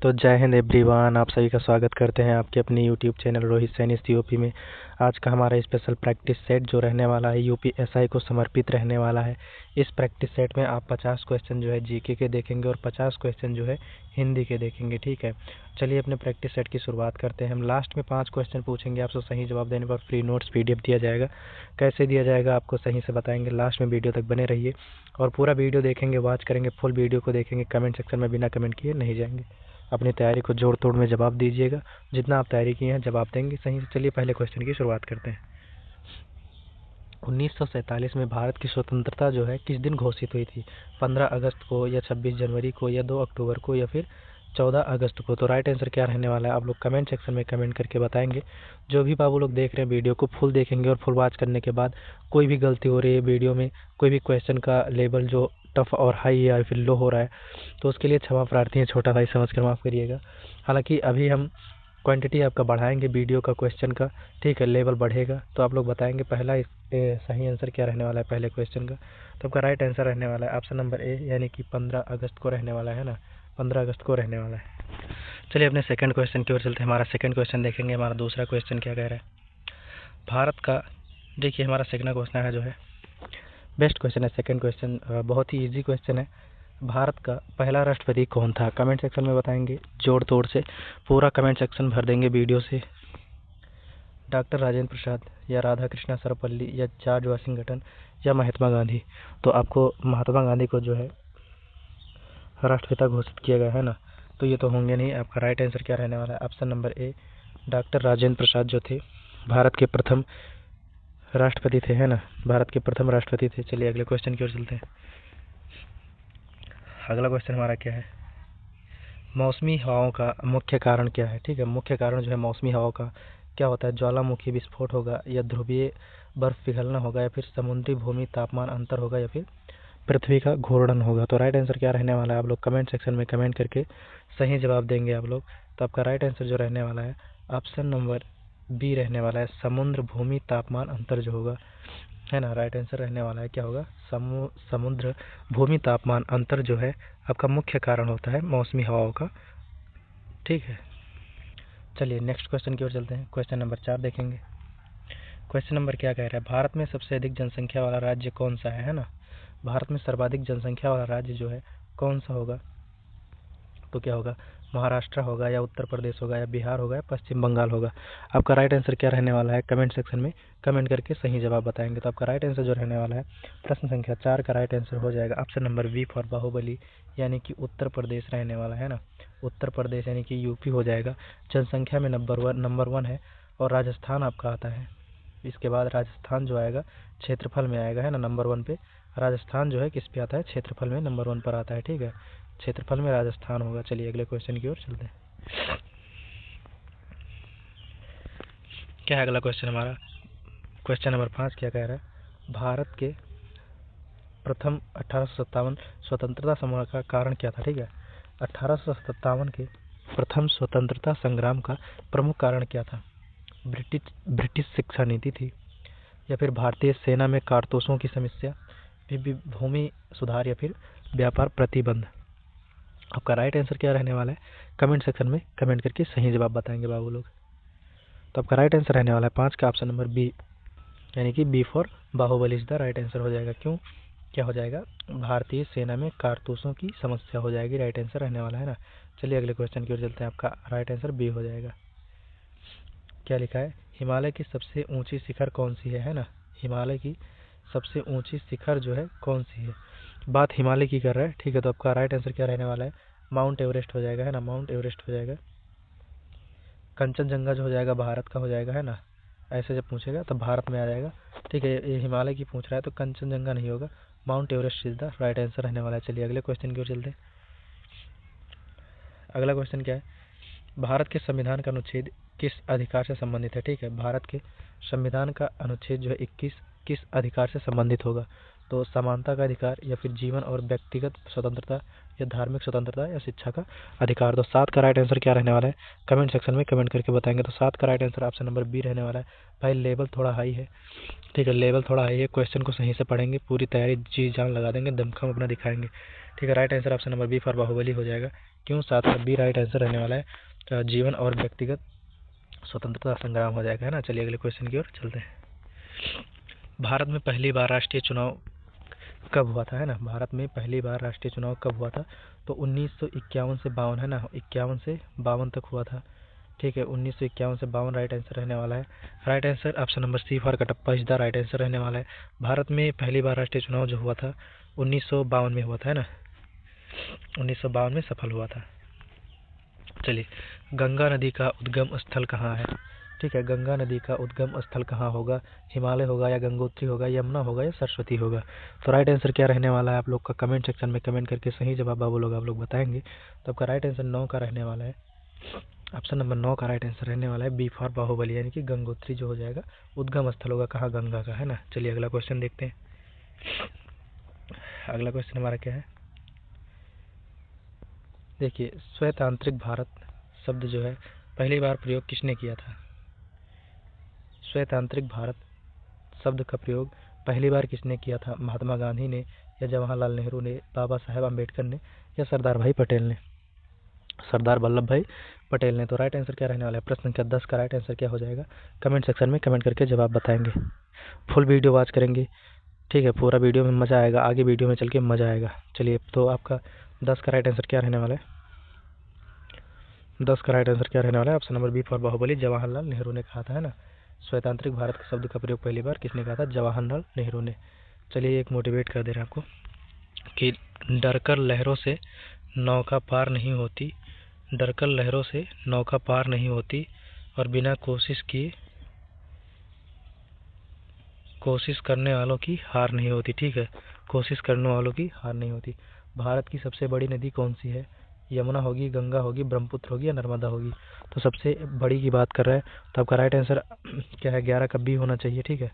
तो जय हिंद एवरीवन, आप सभी का स्वागत करते हैं आपके अपने YouTube channel Rohit Saini COP में। आज का हमारा स्पेशल प्रैक्टिस सेट जो रहने वाला है यूपीएसआई को समर्पित रहने वाला है। इस प्रैक्टिस सेट में आप 50 क्वेश्चन जो है जीके के देखेंगे और 50 क्वेश्चन जो है हिंदी के देखेंगे। ठीक है, चलिए अपने प्रैक्टिस सेट की शुरुआत करते हैं। हम लास्ट में 5 क्वेश्चन पूछेंगे, आपसे सही जवाब देने पर फ्री नोट्स पीडीएफ दिया जाएगा। कैसे दिया जाएगा आपको सही से बताएंगे, लास्ट में वीडियो तक बने रहिए और पूरा वीडियो देखेंगे, वॉच करेंगे, फुल वीडियो को देखेंगे। कमेंट सेक्शन में बिना कमेंट किए नहीं जाएंगे। अपनी तैयारी को जोड़ तोड़ में जवाब दीजिएगा, जितना आप तैयारी किए हैं जवाब देंगे सही से। चलिए पहले क्वेश्चन की शुरुआत करते हैं। 1947 में भारत की स्वतंत्रता जो है किस दिन घोषित हुई थी? 15 अगस्त को या 26 जनवरी को या 2 अक्टूबर को या फिर 14 अगस्त को? तो राइट आंसर क्या रहने वाला है आप लोग कमेंट सेक्शन में कमेंट करके बताएंगे। जो भी बाबू लोग देख रहे हैं वीडियो को फुल देखेंगे और फुल वॉच करने के बाद कोई भी गलती हो रही है वीडियो में, कोई भी क्वेश्चन का लेवल जो टफ और हाई या फिर लो हो रहा है तो उसके लिए क्षमा प्रार्थी है, छोटा भाई समझ कर माफ़ करिएगा। हालांकि अभी हम क्वांटिटी आपका बढ़ाएंगे वीडियो का, क्वेश्चन का, ठीक है, लेवल बढ़ेगा तो आप लोग बताएंगे पहला सही आंसर क्या रहने वाला है पहले क्वेश्चन का। तो आपका राइट आंसर रहने वाला है ऑप्शन नंबर ए, यानी कि 15 अगस्त को रहने वाला है ना, 15 अगस्त को रहने वाला है। चलिए अपने सेकंड क्वेश्चन की ओर चलते हैं। हमारा सेकंड क्वेश्चन देखेंगे, हमारा दूसरा क्वेश्चन क्या कह रहा है। भारत का, देखिए हमारा सेकंड क्वेश्चन है जो है बेस्ट क्वेश्चन है। सेकंड क्वेश्चन बहुत ही इजी क्वेश्चन है। भारत का पहला राष्ट्रपति कौन था? कमेंट सेक्शन में बताएंगे जोड़ तोड़ से, पूरा कमेंट सेक्शन भर देंगे वीडियो से। डॉक्टर राजेंद्र प्रसाद या राधा कृष्णा सर्वपल्ली या जॉर्ज वाशिंगटन या महात्मा गांधी? तो आपको महात्मा गांधी को जो है राष्ट्रपिता घोषित किया गया है ना, तो ये तो होंगे नहीं। आपका राइट आंसर क्या रहने वाला है option number A, doctor Rajendra Prasad जो थे भारत के प्रथम राष्ट्रपति थे, है ना, भारत के प्रथम राष्ट्रपति थे। चलिए अगले क्वेश्चन की ओर चलते हैं। अगला क्वेश्चन हमारा क्या है, मौसमी हवाओं का मुख्य कारण क्या है? ठीक है, मुख्य कारण जो है मौसमी हवाओं का क्या होता है? ज्वालामुखी विस्फोट होगा या ध्रुवीय बर्फ पिघलना होगा या फिर समुद्री भूमि तापमान अंतर होगा या फिर पृथ्वी का घूर्णन होगा? तो राइट आंसर क्या रहने वाला है आप लोग कमेंट सेक्शन में कमेंट करके सही जवाब देंगे आप लोग। तो आपका राइट आंसर जो रहने वाला है ऑप्शन नंबर बी रहने वाला है, समुद्र भूमि तापमान अंतर जो होगा, है ना, राइट आंसर रहने वाला है क्या होगा, समुद्र भूमि तापमान अंतर जो है आपका मुख्य कारण होता है मौसमी हवाओं का। ठीक है, चलिए नेक्स्ट क्वेश्चन की ओर चलते हैं। क्वेश्चन नंबर 4 देखेंगे। क्वेश्चन नंबर क्या कह रहा है, भारत में सबसे अधिक जनसंख्या वाला राज्य कौन सा है ना? भारत में सर्वाधिक जनसंख्या वाला राज्य जो है कौन सा होगा? तो क्या होगा, महाराष्ट्र होगा या उत्तर प्रदेश होगा या बिहार होगा या पश्चिम बंगाल होगा? आपका राइट आंसर क्या रहने वाला है कमेंट सेक्शन में कमेंट करके सही जवाब बताएंगे। तो आपका राइट आंसर जो रहने वाला है प्रश्न संख्या 4 का राइट आंसर हो जाएगा option number B for Baahubali, यानी कि उत्तर प्रदेश रहने वाला है ना, उत्तर प्रदेश यानी कि यूपी हो जाएगा। जनसंख्या में नंबर वन है और राजस्थान आपका आता है, इसके बाद राजस्थान जो आएगा क्षेत्रफल में आएगा, है ना, नंबर 1 पे राजस्थान जो है किस पे आता है, क्षेत्रफल में नंबर 1 पर आता है। ठीक है, क्षेत्रफल में राजस्थान होगा। चलिए अगले क्वेश्चन की ओर चलते हैं। क्या है अगला क्वेश्चन हमारा, क्वेश्चन नंबर 5 क्या कह रहा है, भारत के प्रथम 1857 स्वतंत्रता संग्राम का कारण क्या था? ठीक है, 1857 के प्रथम स्वतंत्रता संग्राम का प्रमुख कारण क्या था? ब्रिटिश शिक्षा नीति थी या फिर भारतीय सेना में कारतूसों की समस्या, भूमि सुधार या फिर व्यापार प्रतिबंध? आपका राइट आंसर क्या रहने वाला है कमेंट सेक्शन में कमेंट करके सही जवाब बताएंगे बाबू लोग। तो आपका राइट आंसर रहने वाला है 5 का ऑप्शन नंबर बी, यानी कि B for Baahubali is the right answer हो जाएगा। क्यों, क्या हो जाएगा, भारतीय सेना में कारतूसों की समस्या हो जाएगी, राइट आंसर रहने वाला है ना। चलिए अगले क्वेश्चन की ओर चलते हैं। आपका राइट आंसर बी हो जाएगा। क्या लिखा है, हिमालय की सबसे ऊंची शिखर कौन सी है ना, हिमालय की सबसे ऊंची शिखर जो है कौन सी है? बात हिमालय की कर रहा है, ठीक है, तो आपका राइट आंसर क्या रहने वाला है, माउंट एवरेस्ट हो जाएगा, है ना, माउंट एवरेस्ट हो जाएगा। कंचनजंगा जो हो जाएगा भारत का हो जाएगा, है ना, ऐसे जब पूछेगा तो भारत में आ जाएगा। ठीक है, ये हिमालय की पूछ रहा है तो कंचनजंगा नहीं होगा, mount Everest is the right answer रहने वाला है। चलिए अगले क्वेश्चन की ओर चलते हैं। अगला क्वेश्चन क्या है, भारत के संविधान का अनुच्छेद किस अधिकार से संबंधित है? ठीक है, भारत के संविधान का अनुच्छेद जो है 21 किस अधिकार से संबंधित होगा? तो समानता का अधिकार या फिर जीवन और व्यक्तिगत स्वतंत्रता या धार्मिक स्वतंत्रता या शिक्षा का अधिकार? तो 7 का राइट आंसर क्या रहने वाला है कमेंट सेक्शन में कमेंट करके बताएंगे। तो 7 का right answer option number B रहने वाला है। भाई लेवल थोड़ा हाई है, ठीक है, लेवल थोड़ा हाई है, क्वेश्चन को सही से पढ़ेंगे, पूरी तैयारी जी जान लगा देंगे, दमखम अपना दिखाएंगे। ठीक है, right answer option number B for Baahubali हो जाएगा, क्यों? साथ में बी राइट आंसर रहने वाला है जीवन और व्यक्तिगत स्वतंत्रता संग्राम हो जाएगा, है ना। चलिए अगले क्वेश्चन की ओर चलते हैं। भारत में पहली बार राष्ट्रीय चुनाव कब हुआ था, है ना। भारत में पहली बार राष्ट्रीय चुनाव कब हुआ था? तो 1951 से 52, है ना, 51 से 52 तक हुआ था, ठीक है। 1951 से 52 राइट आंसर रहने वाला है। Right answer option number C for Kattappa is the right answer रहने वाला है। भारत में पहली बार राष्ट्रीय चुनाव जो हुआ था 1952 में हुआ था, है ना, 1952 में सफल हुआ था। चलिए, गंगा नदी का उद्गम स्थल कहाँ है? ठीक है, गंगा नदी का उद्गम स्थल कहाँ होगा? हिमालय होगा या गंगोत्री होगा, यमुना होगा या सरस्वती होगा? तो राइट आंसर क्या रहने वाला है? आप लोग का कमेंट सेक्शन में कमेंट करके सही जवाब आप लोग बताएंगे। तो आपका राइट आंसर 9 का रहने वाला है। ऑप्शन नंबर 9 का राइट आंसर रहने वाला है बी फॉर बाहुबली, यानी कि गंगोत्री जो हो जाएगा उद्गम स्थल होगा कहाँ? गंगा का, है ना। चलिए अगला क्वेश्चन देखते हैं। अगला क्वेश्चन हमारा क्या है, देखिए, स्वतांत्रिक भारत शब्द जो है पहली बार प्रयोग किसने किया था? स्वतांत्रिक भारत शब्द का प्रयोग पहली बार किसने किया था? महात्मा गांधी ने या जवाहरलाल नेहरू ने, बाबा साहेब अम्बेडकर ने या सरदार भाई पटेल ने? सरदार वल्लभ भाई पटेल ने। तो राइट आंसर क्या रहने वाला है? प्रश्न संख्या 10 का राइट आंसर क्या हो जाएगा? कमेंट सेक्शन में कमेंट करके जवाब बताएंगे। फुल वीडियो वॉच करेंगे, ठीक है, पूरा वीडियो में मज़ा आएगा, आगे वीडियो में चल के मज़ा आएगा। चलिए, तो आपका 10 का राइट आंसर क्या रहने वाला है? 10 का राइट आंसर क्या रहने वाला है? Option number B for Baahubali, Jawaharlal Nehru ने कहा था, है ना। स्वतांत्रिक भारत के शब्द का प्रयोग पहली बार किसने कहा था? जवाहरलाल नेहरू ने। चलिए, एक मोटिवेट कर दे रहे हैं आपको कि डरकर लहरों से नौका पार नहीं होती, डरकर लहरों से नौका पार नहीं होती और बिना कोशिश करने वालों की हार नहीं होती, ठीक है, कोशिश करने वालों की हार नहीं होती। भारत की सबसे बड़ी नदी कौन सी है? यमुना होगी, गंगा होगी, ब्रह्मपुत्र होगी या नर्मदा होगी? तो सबसे बड़ी की बात कर रहा है, तो आपका राइट आंसर क्या है? 11 का बी होना चाहिए, ठीक है,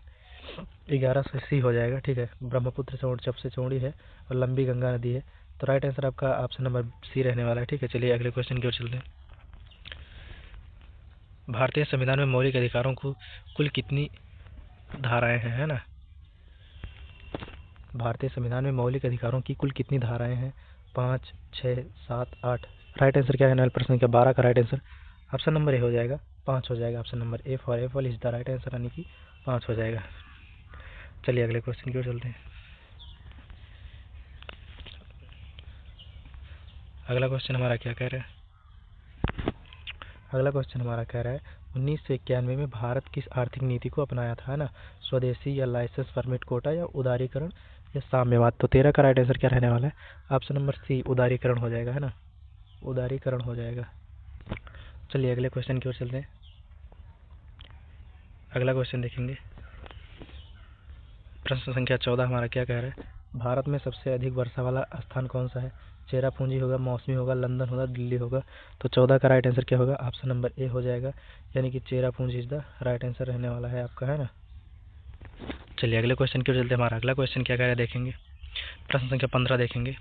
11 से सी हो जाएगा, ठीक है। ब्रह्मपुत्र सबसे चौड़ी है और लंबी गंगा नदी है। तो राइट आंसर आपका ऑप्शन नंबर सी रहने वाला है, ठीक है। चलिए अगले क्वेश्चन की ओर चलते हैं। भारतीय संविधान में मौलिक अधिकारों को कुल कितनी धाराएं हैं, है ना। भारतीय संविधान में मौलिक अधिकारों की कुल कितनी धाराएं हैं? 5, 6, 7, 8? राइट आंसर क्या है? प्रश्न संख्या 12 का राइट आंसर ऑप्शन नंबर ए हो जाएगा, 5 हो जाएगा। Option number A for Apple is the right answer, यानी कि 5 हो जाएगा। चलिए अगले क्वेश्चन की ओर चलते हैं। अगला क्वेश्चन हमारा क्या कह रहा है? अगला क्वेश्चन हमारा कह रहा है 1991 में भारत किस आर्थिक नीति को अपनाया था, है ना। स्वदेशी या लाइसेंस परमिट कोटा या उदारीकरण या साम्यवाद? तो 13 का राइट आंसर क्या रहने वाला है? ऑप्शन नंबर सी उदारीकरण हो जाएगा, है ना, उदारीकरण हो जाएगा। चलिए अगले क्वेश्चन की ओर चलते हैं। अगला क्वेश्चन देखेंगे। प्रश्न संख्या 14 हमारा क्या कह रहा है? भारत में सबसे अधिक वर्षा वाला स्थान कौन सा है? चेरापूंजी होगा, मौसमी होगा, लंदन होगा, दिल्ली होगा? तो 14 का राइट आंसर क्या होगा? ऑप्शन नंबर ए हो जाएगा, यानी कि Cherrapunji is the right answer रहने वाला है आपका, है ना। चलिए अगले क्वेश्चन की ओर चलते हैं। हमारा अगला क्वेश्चन क्या कह रहा है देखेंगे। प्रश्न संख्या 15 देखेंगे।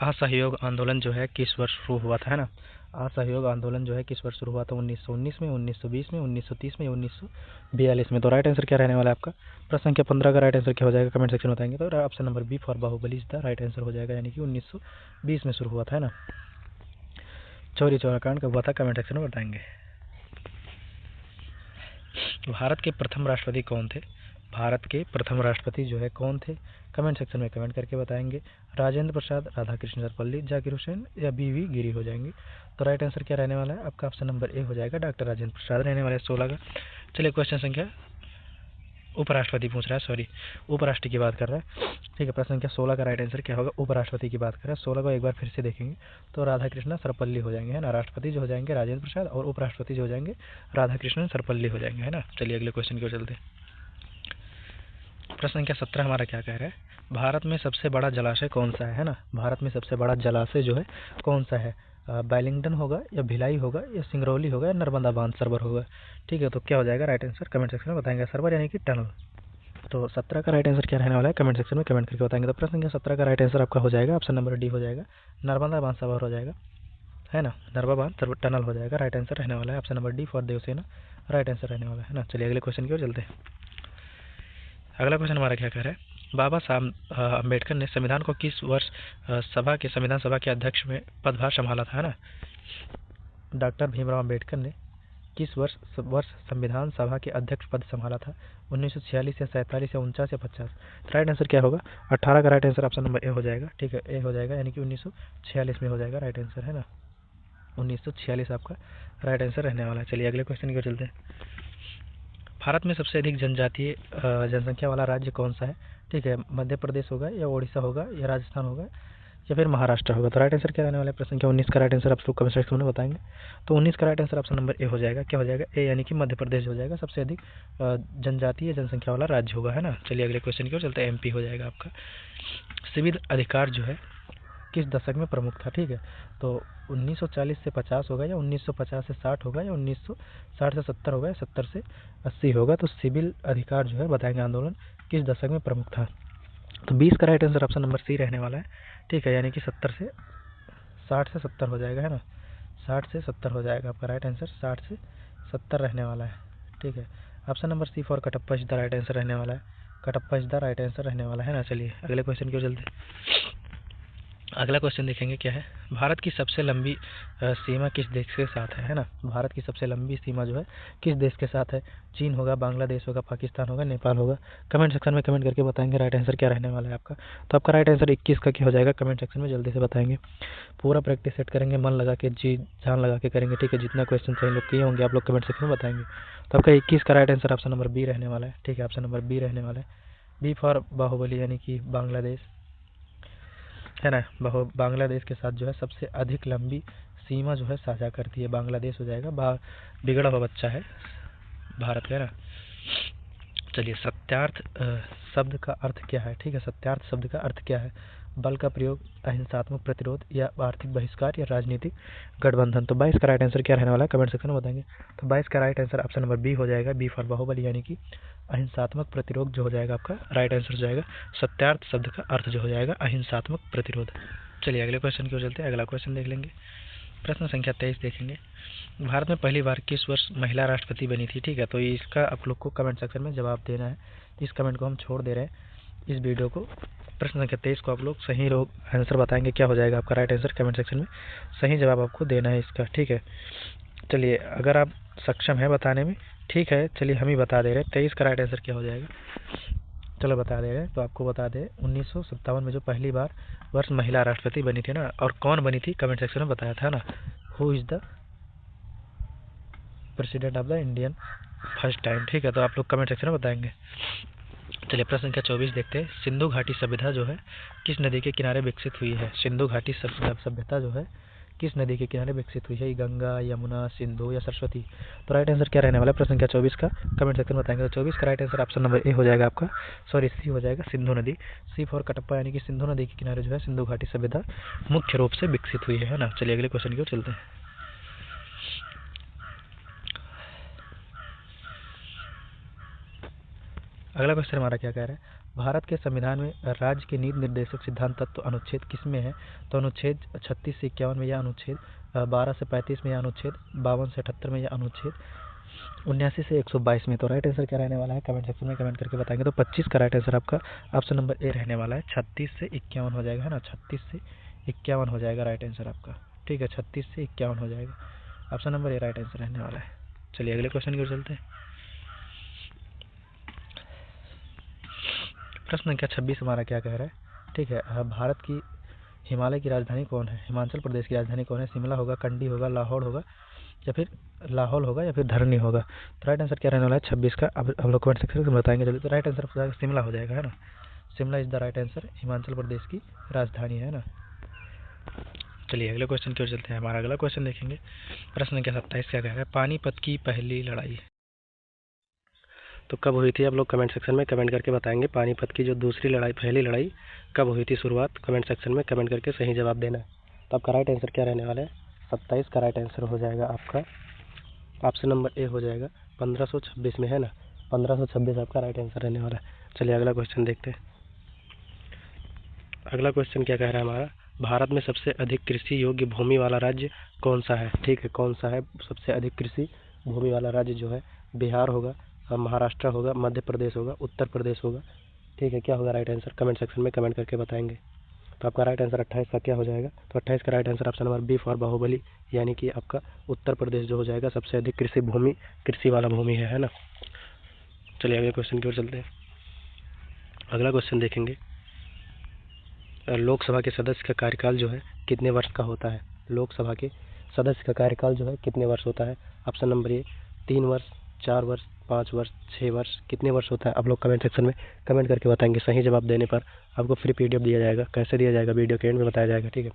असहयोग आंदोलन जो है किस वर्ष शुरू हुआ था, है ना। असहयोग आंदोलन जो है किस वर्ष शुरू हुआ था? 1919 में, 1920 में, 1930 में, 1942 में? तो राइट आंसर क्या रहने वाला है आपका? प्रश्न संख्या 15 का राइट आंसर क्या हो जाएगा? कमेंट सेक्शन में बताएंगे। तो option number B for Baahubali is the right answer हो जाएगा, यानी कि 1920 में शुरू हुआ था, है ना। चौरी चौरा कांड कब हुआ था? कमेंट सेक्शन में बताएंगे। भारत के प्रथम राष्ट्रपति कौन थे? भारत के प्रथम राष्ट्रपति जो है कौन थे? कमेंट सेक्शन में कमेंट करके बताएंगे। राजेंद्र प्रसाद, राधाकृष्ण सर्वपल्ली, जाकिर हुसैन या बी.वी. गिरी हो जाएंगे? तो राइट आंसर क्या रहने वाला है आपका? ऑप्शन नंबर ए हो जाएगा, डॉक्टर राजेंद्र प्रसाद रहने वाला है 16 का। चलिए क्वेश्चन संख्या उपराष्ट्रपति पूछ रहा है, सॉरी उपराष्ट्र की बात कर रहा है, ठीक है। प्रश्न संख्या 16 का राइट आंसर क्या होगा? उपराष्ट्रपति की बात कर रहा है। 16 को एक बार फिर से देखेंगे तो राधाकृष्ण सर्वपल्ली हो जाएंगे, है ना। राष्ट्रपति जो हो जाएंगे राजेंद्र प्रसाद और उपराष्ट्रपति जो हो जाएंगे राधाकृष्ण सर्वपल्ली हो जाएंगे, है ना। चलिए अगले क्वेश्चन की ओर चलते हैं। प्रश्न संख्या 17 हमारा क्या कह रहा है? भारत में सबसे बड़ा जलाशय कौन सा है ना। भारत में सबसे बड़ा जलाशय जो है कौन सा है? बैलिंगटन होगा या भिलाई होगा या सिंगरौली होगा या नर्मदा बांध सरोवर होगा? ठीक है, तो क्या हो जाएगा राइट आंसर? कमेंट सेक्शन में बताएंगे। सरोवर यानी कि टनल। तो 17 का राइट आंसर क्या रहने वाला है? कमेंट सेक्शन में कमेंट करके बताएंगे। तो प्रश्न संख्या 17 का राइट आंसर आपका हो जाएगा, ऑप्शन नंबर डी हो जाएगा, नर्मदा बांध सरोवर हो जाएगा, है ना। नर्मदा बांध टनल हो जाएगा, राइट आंसर रहने वाला है। Option number D for Devasena right answer रहने वाला है ना। चलिए अगले क्वेश्चन की ओर चलते हैं। अगला क्वेश्चन हमारा क्या कह रहा है? बाबा साहब अम्बेडकर ने संविधान को किस वर्ष संविधान सभा के अध्यक्ष में पदभार संभाला था, है ना। डॉक्टर भीमराव अम्बेडकर ने किस वर्ष संविधान सभा के अध्यक्ष पद संभाला था? 1946 या 47 या 49 या 50? राइट आंसर क्या होगा? 18 का राइट आंसर ऑप्शन नंबर ए हो जाएगा। ठीक है, ए हो जाएगा, यानी कि 1946 में हो जाएगा राइट आंसर, है ना। 1946 आपका राइट आंसर रहने वाला है। चलिए अगले क्वेश्चन की ओर चलते हैं। भारत में सबसे अधिक जनजातीय जनसंख्या वाला राज्य कौन सा है? ठीक है, मध्य प्रदेश होगा या उड़ीसा होगा या राजस्थान होगा या फिर महाराष्ट्र होगा? तो राइट आंसर क्या रहने वाला है? प्रश्न क्या 19 का राइट आंसर आप लोग कमेंट सेक्शन में बताएंगे। तो 19 का राइट आंसर ऑप्शन नंबर ए हो जाएगा। क्या हो जाएगा? ए, यानी कि मध्य प्रदेश हो जाएगा, सबसे अधिक जनजातीय जनसंख्या वाला राज्य होगा, है ना। चलिए अगले क्वेश्चन की ओर चलते हैं। एमपी हो जाएगा आपका। सिविल अधिकार जो है किस दशक में प्रमुख था? ठीक है, तो 1940 से 50 होगा या 1950 से 60 होगा या 1960 से 70 होगा या 70 से 80 होगा? तो सिविल अधिकार जो है बताएंगे आंदोलन किस दशक में प्रमुख था? तो 20 का right answer option number C रहने वाला है। ठीक है, यानी कि 60 से 70 हो जाएगा, है ना। 60 से 70 हो जाएगा आपका राइट आंसर, 60 से 70 रहने वाला है। ठीक है, option number C for Kattappa is the right answer रहने वाला है। Kattappa is the right answer रहने वाला है ना। चलिए अगले क्वेश्चन की ओर चलते हैं। अगला क्वेश्चन देखेंगे क्या है। भारत की सबसे लंबी सीमा किस देश के साथ है ना। भारत की सबसे लंबी सीमा जो है किस देश के साथ है? चीन होगा, बांग्लादेश होगा, पाकिस्तान होगा, नेपाल होगा? कमेंट सेक्शन में कमेंट करके बताएंगे राइट आंसर क्या रहने वाला है आपका। तो आपका राइट आंसर 21 का क्या हो जाएगा? कमेंट सेक्शन में जल्दी से बताएंगे। पूरा प्रैक्टिस सेट करेंगे, मन लगा के, जी जान लगा के करेंगे। ठीक है, जितना क्वेश्चन सही लोग किए होंगे आप लोग कमेंट सेक्शन में बताएंगे। तो आपका 21 का right answer option number B रहने वाला है। ठीक है, ऑप्शन नंबर बी रहने वाला है। बी फॉर बाहुबली, यानी कि बांग्लादेश, है ना। बांग्लादेश के साथ जो है सबसे अधिक लंबी सीमा जो है साझा करती है, बांग्लादेश हो जाएगा। बिगड़ा हुआ बच्चा है भारत का, है ना। चलिए सत्यार्थ शब्द का अर्थ क्या है? ठीक है, सत्यार्थ शब्द का अर्थ क्या है? बल का प्रयोग, अहिंसात्मक प्रतिरोध या आर्थिक बहिष्कार या राजनीतिक गठबंधन? तो 22 का राइट आंसर क्या रहने वाला है? कमेंट सेक्शन में बताएंगे। तो 22 का right answer option number B हो जाएगा। बी फॉर बाहुबली, यानी कि अहिंसात्मक प्रतिरोध जो हो जाएगा आपका राइट आंसर हो जाएगा। सत्यार्थ शब्द का अर्थ जो हो जाएगा अहिंसात्मक प्रतिरोध। चलिए अगले क्वेश्चन की ओर चलते हैं। अगला क्वेश्चन देख लेंगे। प्रश्न संख्या 23 देखेंगे। भारत में पहली बार किस वर्ष महिला राष्ट्रपति बनी थी? ठीक है, तो इसका आप लोग को कमेंट सेक्शन में जवाब देना है। इस कमेंट को हम छोड़ दे रहे हैं इस वीडियो को। प्रश्न संख्या 23 को आप लोग सही आंसर बताएंगे, क्या हो जाएगा आपका राइट आंसर? कमेंट सेक्शन में सही जवाब आपको देना है इसका। ठीक है, चलिए अगर आप सक्षम है बताने में, ठीक है, चलिए हम ही बता दे रहे हैं। 23 का राइट आंसर क्या हो जाएगा? चलो बता दे रहे हैं। तो आपको बता दें 1957 में जो पहली बार वर्ष महिला राष्ट्रपति बनी थी ना, और कौन बनी थी कमेंट सेक्शन में बताया था ना। Who is the president of the Indian first time? ठीक है, तो आप लोग कमेंट सेक्शन में बताएंगे। चलिए प्रश्न संख्या 24 देखते हैं। सिंधु घाटी सभ्यता जो है किस नदी के किनारे विकसित हुई है? सिंधु घाटी सभ्यता जो है किस नदी के किनारे विकसित हुई है? गंगा, यमुना, सिंधु या सरस्वती? तो राइट आंसर क्या रहने वाला है? प्रश्न संख्या 24 का कमेंट सेक्शन में बताएंगे। तो 24 का राइट आंसर ऑप्शन नंबर ए हो जाएगा आपका, सॉरी सी हो जाएगा, सिंधु नदी। सी फॉर कटप्पा, यानी कि सिंधु नदी के किनारे जो है सिंधु घाटी सभ्यता मुख्य रूप से विकसित हुई है ना। चलिए अगले क्वेश्चन की ओर चलते हैं। अगला क्वेश्चन हमारा क्या कह रहा है। भारत के संविधान में राज्य के नीति निर्देशक सिद्धांत तत्व अनुच्छेद किस में है? तो अनुच्छेद 36 से 51 में, या अनुच्छेद 12 से 35 में, या अनुच्छेद 52 से 78 में, या अनुच्छेद 79 से 122 में? तो राइट आंसर क्या रहने वाला है? कमेंट सेक्शन में कमेंट करके बताएंगे। तो 25 का राइट आंसर आपका ऑप्शन नंबर ए रहने वाला है। 36 से 51 हो जाएगा, है ना। 36 से 51 हो जाएगा राइट आंसर आपका। ठीक है, 36 से 51 हो जाएगा, ऑप्शन नंबर ए राइट आंसर रहने वाला है। चलिए अगले क्वेश्चन की ओर चलते हैं। प्रश्न संख्या 26 हमारा क्या कह रहा है? ठीक है, भारत की हिमालय की राजधानी कौन है? हिमाचल प्रदेश की राजधानी कौन है? शिमला होगा, कंडी होगा, लाहौर होगा या फिर धरनी होगा? तो राइट आंसर क्या रहने वाला है 26 का? अब हम लोग कमेंट सेक्शन में बताएंगे जल्दी। तो राइट आंसर शिमला हो जाएगा, है ना। Shimla is the right answer, Himachal Pradesh की राजधानी है ना। चलिए अगले क्वेश्चन की ओर चलते हैं। हमारा अगला क्वेश्चन देखेंगे। प्रश्न संख्या 27 क्या कह रहा है? पानीपत की पहली लड़ाई तो कब हुई थी? आप लोग कमेंट सेक्शन में कमेंट करके बताएंगे। पानीपत की जो पहली लड़ाई कब हुई थी शुरुआत? कमेंट सेक्शन में कमेंट करके सही जवाब देना है। तो आपका राइट आंसर क्या रहने वाला है? 27 का राइट आंसर हो जाएगा आपका ऑप्शन नंबर ए हो जाएगा, 1526 में, है ना। 1526 आपका राइट आंसर रहने वाला है। चलिए अगला क्वेश्चन देखते हैं। अगला क्वेश्चन क्या कह रहा है हमारा? भारत में सबसे अधिक कृषि योग्य भूमि वाला राज्य कौन सा है? ठीक है, कौन सा है सबसे अधिक कृषि भूमि वाला राज्य? जो है बिहार होगा, महाराष्ट्र होगा, मध्य प्रदेश होगा, उत्तर प्रदेश होगा ठीक है, क्या होगा राइट आंसर कमेंट सेक्शन में कमेंट करके बताएंगे। तो आपका राइट आंसर 28 का क्या हो जाएगा, तो 28 का right answer option number B for Baahubali, यानी कि आपका उत्तर प्रदेश जो हो जाएगा सबसे अधिक कृषि वाला भूमि है ना। चलिए अगले क्वेश्चन की ओर चलते हैं। अगला क्वेश्चन देखेंगे, लोकसभा के सदस्य का कार्यकाल जो है कितने वर्ष का होता है। लोकसभा के सदस्य का कार्यकाल जो है कितने वर्ष होता है। ऑप्शन नंबर ए 3 वर्ष, 4 वर्ष, 5 वर्ष, 6 वर्ष, कितने वर्ष होता है आप लोग कमेंट सेक्शन में कमेंट करके बताएंगे। सही जवाब देने पर आपको फ्री पीडीएफ दिया जाएगा। कैसे दिया जाएगा वीडियो के एंड में बताया जाएगा, ठीक है।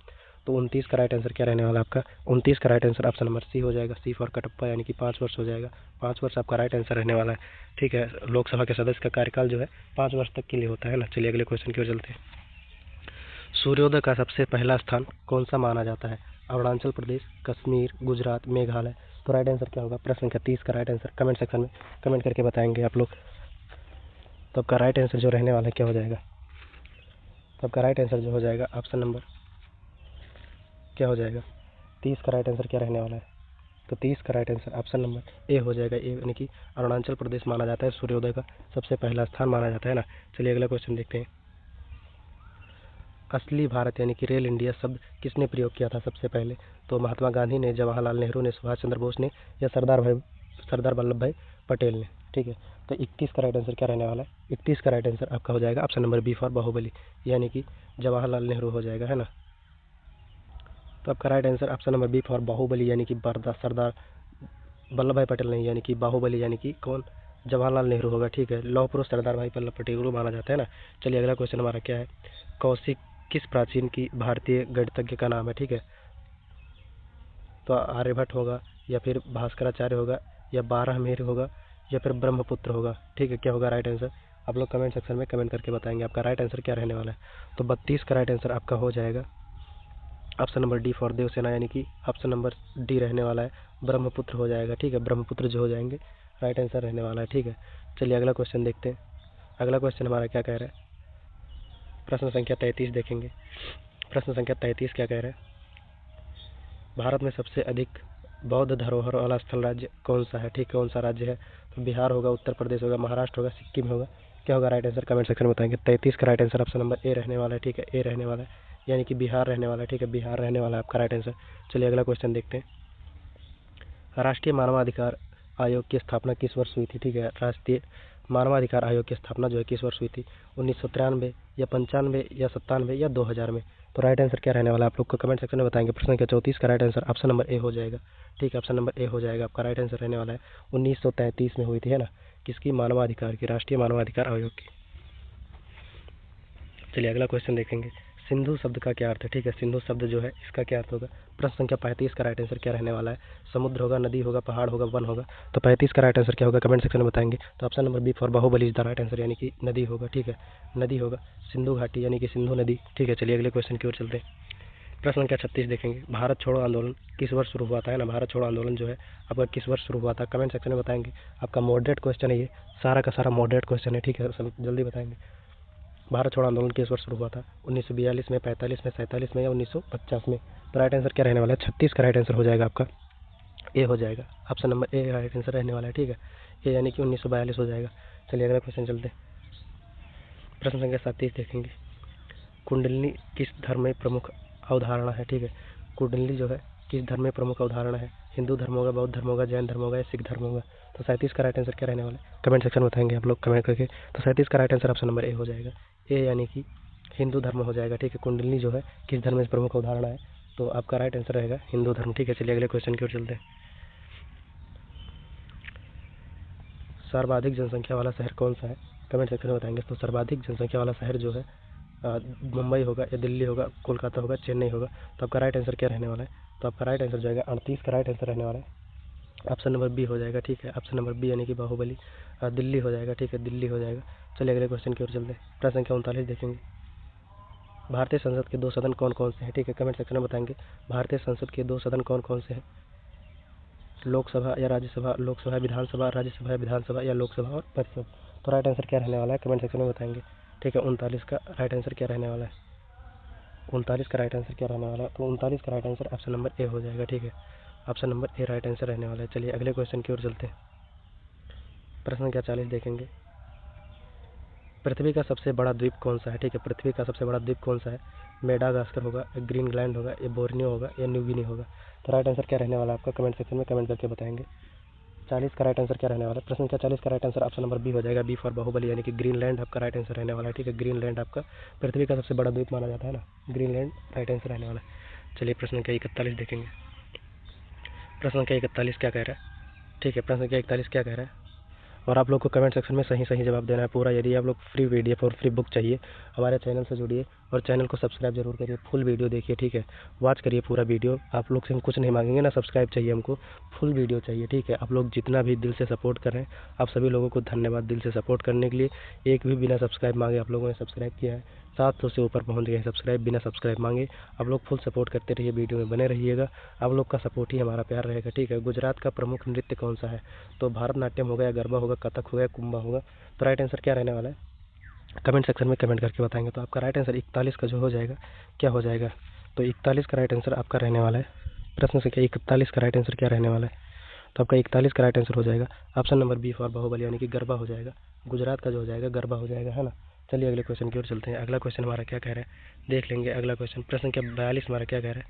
तो 29 का राइट आंसर क्या रहने वाला आपका, 29 का right answer option number C हो जाएगा, सी फॉर कटप्पा, यानी कि 5 वर्ष हो जाएगा। 5 वर्ष आपका राइट आंसर रहने वाला है, ठीक है। लोकसभा के सदस्य का कार्यकाल जो है 5 वर्ष तक के लिए होता है ना। चलिए अगले क्वेश्चन की ओर चलते हैं। सूर्योदय का सबसे पहला स्थान कौन सा माना जाता है। अरुणाचल प्रदेश, कश्मीर, गुजरात, मेघालय। तो राइट आंसर क्या होगा, प्रश्न संख्या 30 का राइट आंसर कमेंट सेक्शन में कमेंट करके बताएंगे आप लोग। तो आपका राइट आंसर जो रहने वाला है क्या हो जाएगा, तो आपका राइट आंसर जो हो जाएगा ऑप्शन नंबर क्या हो जाएगा, 30 का राइट आंसर क्या रहने वाला है। तो 30 का राइट आंसर ऑप्शन नंबर ए हो जाएगा, ए यानी कि अरुणाचल प्रदेश माना जाता है सूर्योदय का सबसे पहला स्थान माना जाता है ना। चलिए अगला क्वेश्चन देखते हैं। असली भारत यानी कि रियल इंडिया शब्द किसने प्रयोग किया था सबसे पहले। तो महात्मा गांधी ने, जवाहरलाल नेहरू ने, सुभाष चंद्र बोस ने, या सरदार वल्लभ भाई पटेल ने, ठीक है। तो 31 का राइट आंसर क्या रहने वाला है, 31 का राइट आंसर आपका हो जाएगा option number B for Baahubali, यानी कि जवाहरलाल नेहरू हो जाएगा, है ना। तो आपका right answer option number B for Baahubali, यानी कि सरदार वल्लभ भाई पटेल नहीं, यानी कि बाहुबली, यानी कि कौन, जवाहरलाल नेहरू होगा, ठीक है। लौह पुरुष सरदार भाई वल्लभ पटेल को माना जाता है ना। चलिए अगला क्वेश्चन हमारा क्या है, कौशिक किस प्राचीन की भारतीय गणितज्ञ का नाम है, ठीक है। तो आर्यभट्ट होगा, या फिर भास्कराचार्य होगा, या बारहमेर होगा, या फिर ब्रह्मपुत्र होगा, ठीक है। क्या होगा राइट आंसर आप लोग कमेंट सेक्शन में कमेंट करके बताएंगे आपका राइट आंसर क्या रहने वाला है। तो 32 का राइट आंसर आपका हो जाएगा option number D for Devasena, यानी कि ऑप्शन नंबर डी रहने वाला है, ब्रह्मपुत्र हो जाएगा, ठीक है। ब्रह्मपुत्र जो हो जाएंगे राइट आंसर रहने वाला है, ठीक है। चलिए अगला क्वेश्चन देखते हैं। अगला क्वेश्चन हमारा क्या कह रहा है, प्रश्न संख्या 33 देखेंगे। प्रश्न संख्या 33 क्या कह रहा है, भारत में सबसे अधिक बौद्ध धरोहर वाला स्थल राज्य कौन सा है, ठीक है। कौन सा राज्य है, तो बिहार होगा, उत्तर प्रदेश होगा, महाराष्ट्र होगा, सिक्किम होगा। क्या होगा राइट आंसर कमेंट सेक्शन में बताएंगे। 33 का राइट आंसर ऑप्शन नंबर ए रहने वाला है, ठीक है, ए रहने वाला है, यानी कि बिहार रहने वाला है, ठीक है, बिहार रहने वाला है आपका राइट आंसर। चलिए अगला क्वेश्चन देखते हैं। राष्ट्रीय मानवाधिकार आयोग की स्थापना किस वर्ष हुई थी, ठीक है। राष्ट्रीय मानवाधिकार आयोग की स्थापना जो है किस वर्ष हुई थी, 1993 या 95 या 97 या 2000 में। तो राइट आंसर क्या रहने वाला है आप लोग को कमेंट सेक्शन में बताएंगे। प्रश्न संख्या 34 का राइट आंसर ऑप्शन नंबर ए हो जाएगा, ठीक है, ऑप्शन नंबर ए हो जाएगा आपका राइट आंसर रहने वाला है। 1933 में हुई थी, है ना, किसकी, मानवाधिकार की, राष्ट्रीय मानवाधिकार आयोग की। चलिए अगला क्वेश्चन देखेंगे। सिंधु शब्द का क्या अर्थ है, ठीक है। सिंधु शब्द जो है इसका क्या अर्थ होगा। प्रश्न संख्या 35 का राइट आंसर क्या रहने वाला है, समुद्र होगा, नदी होगा, पहाड़ होगा, वन होगा। तो 35 का राइट आंसर क्या होगा कमेंट सेक्शन में बताएंगे। तो option number B for Baahubali is the right answer, यानी कि नदी होगा, ठीक है, नदी होगा, सिंधु घाटी यानी कि सिंधु नदी, ठीक है। चलिए अगले क्वेश्चन की ओर चलते हैं। प्रश्न संख्या 36 देखेंगे। भारत छोड़ो आंदोलन किस वर्ष शुरू हुआ था, है ना। भारत छोड़ो आंदोलन जो है आपका किस वर्ष शुरू हुआ था, कमेंट सेक्शन में बताएंगे। आपका मॉडरेट क्वेश्चन है ये, सारा का सारा मॉडरेट क्वेश्चन है, ठीक है, जल्दी बताएंगे। भारत छोड़ो आंदोलन किस वर्ष शुरू हुआ था, 1942 में, 45 में, 47 में, या 1950 में। तो राइट आंसर क्या रहने वाला है, 36 का राइट आंसर हो जाएगा आपका ए हो जाएगा, ऑप्शन नंबर ए राइट आंसर रहने वाला है, ठीक है, ए यानी कि 1942 हो जाएगा। चलिए अगला क्वेश्चन चलते हैं। प्रश्न संख्या 37 देखेंगे। कुंडलिनी किस धर्म में प्रमुख अवधारणा है, ठीक है। कुंडलिनी जो है किस धर्म में प्रमुख अवधारणा है, हिंदू धर्म होगा, बौद्ध धर्म होगा, जैन धर्म होगा, या सिख धर्म होगा। तो 37 का राइट आंसर क्या रहने वाला है कमेंट सेक्शन में बताएंगे आप लोग कमेंट करके। तो 37 का राइट आंसर ऑप्शन नंबर ए हो जाएगा, ए यानी कि हिंदू धर्म हो जाएगा, ठीक है। कुंडलिनी जो है किस धर्म में प्रमुख अवधारणा है, तो आपका राइट आंसर रहेगा हिंदू धर्म, ठीक है। चलिए अगले क्वेश्चन की ओर चलते हैं। सर्वाधिक जनसंख्या वाला शहर कौन सा है, कमेंट सेक्शन में बताएंगे। तो सर्वाधिक जनसंख्या वाला शहर जो है मुंबई होगा, या दिल्ली होगा, कोलकाता होगा, चेन्नई होगा। तो आपका राइट आंसर क्या रहने वाला है, तो आपका राइट आंसर जाएगा 38 का राइट आंसर रहने वाला है, ऑप्शन नंबर बी हो जाएगा, ठीक है, ऑप्शन नंबर बी यानी कि बाहुबली, दिल्ली हो जाएगा, ठीक है, दिल्ली हो जाएगा। चलिए अगले क्वेश्चन की ओर चलते हैं। प्रश्न संख्या 39 देखेंगे। भारतीय संसद के 2 सदन कौन कौन से हैं, ठीक है, कमेंट सेक्शन में बताएंगे। भारतीय संसद के 2 सदन कौन कौन से हैं, लोकसभा या राज्यसभा, लोकसभा विधानसभा, राज्यसभा या विधानसभा, या लोकसभा और परिषद। तो राइट आंसर क्या रहने वाला है कमेंट सेक्शन में बताएंगे, ठीक है। 39 का राइट आंसर क्या रहने वाला है, 39 का राइट आंसर क्या रहने वाला है, तो 39 का राइट आंसर ऑप्शन नंबर ए हो जाएगा, ठीक है, ऑप्शन नंबर ए राइट आंसर रहने वाला है। चलिए अगले क्वेश्चन की ओर चलते हैं। प्रश्न संख्या 40 देखेंगे। पृथ्वी का सबसे बड़ा द्वीप कौन सा है? ठीक है, पृथ्वी का सबसे बड़ा द्वीप कौन सा है? मेडागास्कर होगा, ग्रीनलैंड होगा, या बोर्नियो होगा, या न्यू गिनी होगा? तो राइट आंसर क्या रहने वाला है आपका? कमेंट सेक्शन में कमेंट करके बताएंगे। 40 का राइट आंसर क्या रहने वाला है? प्रश्न का 40 का right answer option number B हो जाएगा, बी फॉर बाहुबली, यानी कि ग्रीनलैंड आपका राइट आंसर रहने वाला है। ठीक है, ग्रीनलैंड आपका पृथ्वी का सबसे बड़ा द्वीप माना जाता है ना, ग्रीनलैंड राइट आंसर रहने वाला है। चलिए प्रश्न का 41 देखेंगे। प्रश्न का 41 क्या कह रहा है? ठीक है, प्रश्न का 41 क्या कह रहा है? और आप लोग को कमेंट सेक्शन में सही सही जवाब देना है पूरा। यदि आप लोग फ्री पीडीएफ और फ्री बुक चाहिए, हमारे चैनल से जुड़िए और चैनल को सब्सक्राइब जरूर करिए। फुल वीडियो देखिए, ठीक है, वॉच करिए पूरा वीडियो। आप लोग से हम कुछ नहीं मांगेंगे ना, सब्सक्राइब चाहिए हमको, फुल वीडियो चाहिए। ठीक है, आप लोग जितना भी दिल से सपोर्ट कर रहे हैं, आप सभी लोगों को धन्यवाद दिल से सपोर्ट करने के लिए। एक भी बिना सब्सक्राइब मांगे आप लोगों ने सब्सक्राइब किया है, 700 से ऊपर पहुंच गए हैं सब्सक्राइब बिना सब्सक्राइब मांगे। आप लोग फुल सपोर्ट करते रहिए, वीडियो में बने रहिएगा, आप लोग का सपोर्ट ही हमारा प्यार रहेगा। ठीक है, गुजरात का प्रमुख नृत्य कौन सा है? तो भारतनाट्यम होगा, या गरबा होगा, कथक होगा, या कुंभा होगा? तो राइट आंसर क्या रहने वाला है? कमेंट सेक्शन में कमेंट करके बताएंगे। तो आपका राइट आंसर 41 का जो हो जाएगा, क्या हो जाएगा? तो 41 का राइट आंसर आपका रहने वाला है। प्रश्न संख्या 41 का राइट आंसर क्या रहने वाला है? तो आपका 41 का राइट आंसर हो जाएगा option number B for Baahubali, यानी कि गरबा हो जाएगा। गुजरात का जो हो जाएगा गरबा हो जाएगा, है ना। चलिए अगले क्वेश्चन की ओर चलते हैं। अगला क्वेश्चन हमारा क्या कह रहा है देख लेंगे। अगला क्वेश्चन प्रश्न संख्या 42 हमारा क्या कह रहा है?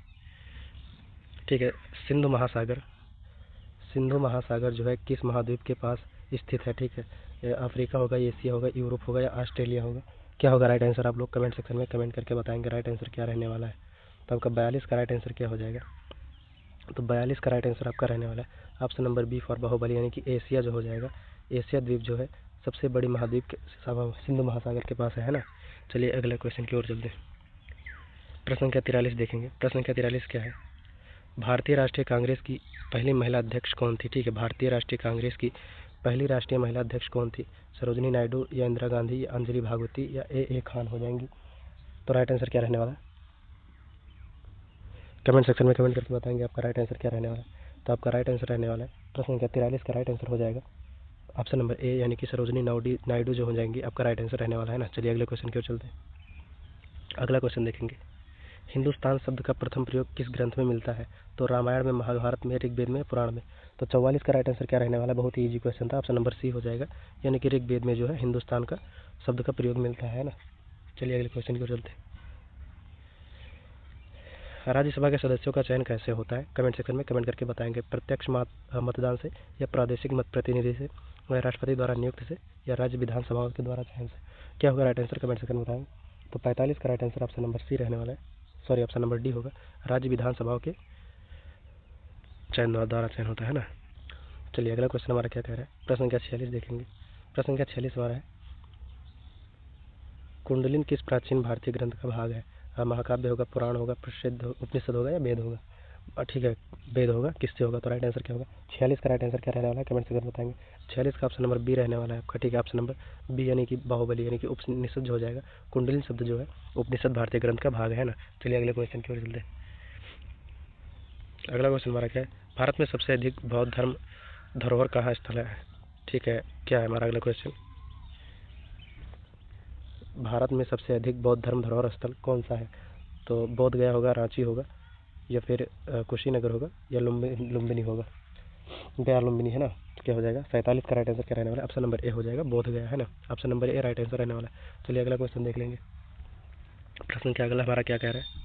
ठीक है, सिंधु महासागर जो है किस महाद्वीप के पास स्थित है? ठीक है, अफ्रीका होगा, एशिया होगा, यूरोप होगा, या ऑस्ट्रेलिया होगा? क्या होगा राइट आंसर? आप लोग कमेंट सेक्शन में कमेंट करके बताएंगे राइट आंसर क्या रहने वाला है। तो आपका 42 का राइट आंसर क्या हो जाएगा? तो 42 का राइट आंसर आपका रहने वाला है option number B for Baahubali, यानी कि एशिया जो हो जाएगा। एशिया द्वीप जो है सबसे बड़ी महाद्वीप सिंधु महासागर के पास है ना। चलिए अगले क्वेश्चन की ओर चलते हैं। प्रश्न संख्या 43 देखेंगे। प्रश्न संख्या 43 क्या है? भारतीय राष्ट्रीय कांग्रेस की पहली महिला अध्यक्ष कौन थी? ठीक है, भारतीय राष्ट्रीय कांग्रेस की पहली राष्ट्रीय महिला अध्यक्ष कौन थी? सरोजिनी नायडू, या इंदिरा गांधी, या अंजलि भागवती, या ए खान हो जाएंगी? तो राइट आंसर क्या रहने वाला है? कमेंट सेक्शन में कमेंट करके बताएंगे आपका राइट आंसर क्या रहने वाला है। तो आपका राइट आंसर रहने वाला है प्रश्न संख्या 43 का राइट आंसर हो जाएगा ऑप्शन नंबर ए, यानी कि सरोजिनी नायडू जो हो जाएंगी आपका राइट आंसर रहने वाला है ना। चलिए अगले क्वेश्चन की ओर चलते हैं। अगला क्वेश्चन देखेंगे। हिंदुस्तान शब्द का प्रथम प्रयोग किस ग्रंथ में मिलता है? तो रामायण में, महाभारत में, ऋग्वेद में, पुराण में? तो 44 का राइट आंसर क्या रहने वाला है? बहुत ही ईजी क्वेश्चन था, ऑप्शन नंबर सी हो जाएगा, यानी कि ऋग्वेद में जो है हिंदुस्तान का शब्द का प्रयोग मिलता है ना। चलिए अगले क्वेश्चन की ओर चलते हैं। राज्यसभा के सदस्यों का चयन कैसे होता है? कमेंट सेक्शन में कमेंट करके बताएंगे। प्रत्यक्ष मतदान से, या प्रादेशिक मत प्रतिनिधि से, या राष्ट्रपति द्वारा नियुक्त से, या राज्य विधानसभाओं के द्वारा चयन से? क्या होगा राइट आंसर? कमेंट सेक्शन में बताएंगे। तो 45 का right answer option number C रहने वाला है, सॉरी ऑप्शन नंबर डी होगा, राज्य विधानसभाओं के चयन द्वारा चयन होता है ना। चलिए अगला क्वेश्चन हमारा क्या कह रहा है? प्रश्न संख्या 46 देखेंगे। प्रश्न संख्या 46 हमारा है, कुंडलिनी किस प्राचीन भारतीय ग्रंथ का भाग है? महाकाव्य होगा, पुराण होगा, प्रसिद्ध उपनिषद होगा, या वेद होगा? ठीक है, वेद होगा। किससे होगा? तो राइट आंसर क्या होगा? 46 का राइट आंसर क्या रहने वाला है? कमेंट सेक्शन में बताएंगे। 46 का ऑप्शन नंबर बी रहने वाला है आपका। ठीक है, ऑप्शन नंबर बी, यानी कि बाहुबली, यानी कि उपनिषद जो हो जाएगा। कुंडलिनी शब्द जो है उपनिषद भारतीय ग्रंथ का भाग है ना। चलिए अगले क्वेश्चन की ओर चलते हैं। अगला क्वेश्चन हमारा क्या है? भारत में सबसे अधिक बौद्ध धर्म धरोहर कहाँ स्थल है? ठीक है, क्या है हमारा अगला क्वेश्चन? भारत में सबसे अधिक बौद्ध धर्म धरोहर स्थल कौन सा है? तो बोध गया होगा, रांची होगा, या फिर कुशीनगर होगा, या लुम्बिनी होगा? गया लुम्बिनी है ना। तो क्या हो जाएगा? 47 का राइट आंसर क्या रहने वाला है? ऑप्शन नंबर ए हो जाएगा, बोध गया, है ना। ऑप्शन नंबर ए राइट आंसर रहने वाला है। चलिए अगला क्वेश्चन देख लेंगे। प्रश्न क्या अगला हमारा क्या कह रहा है?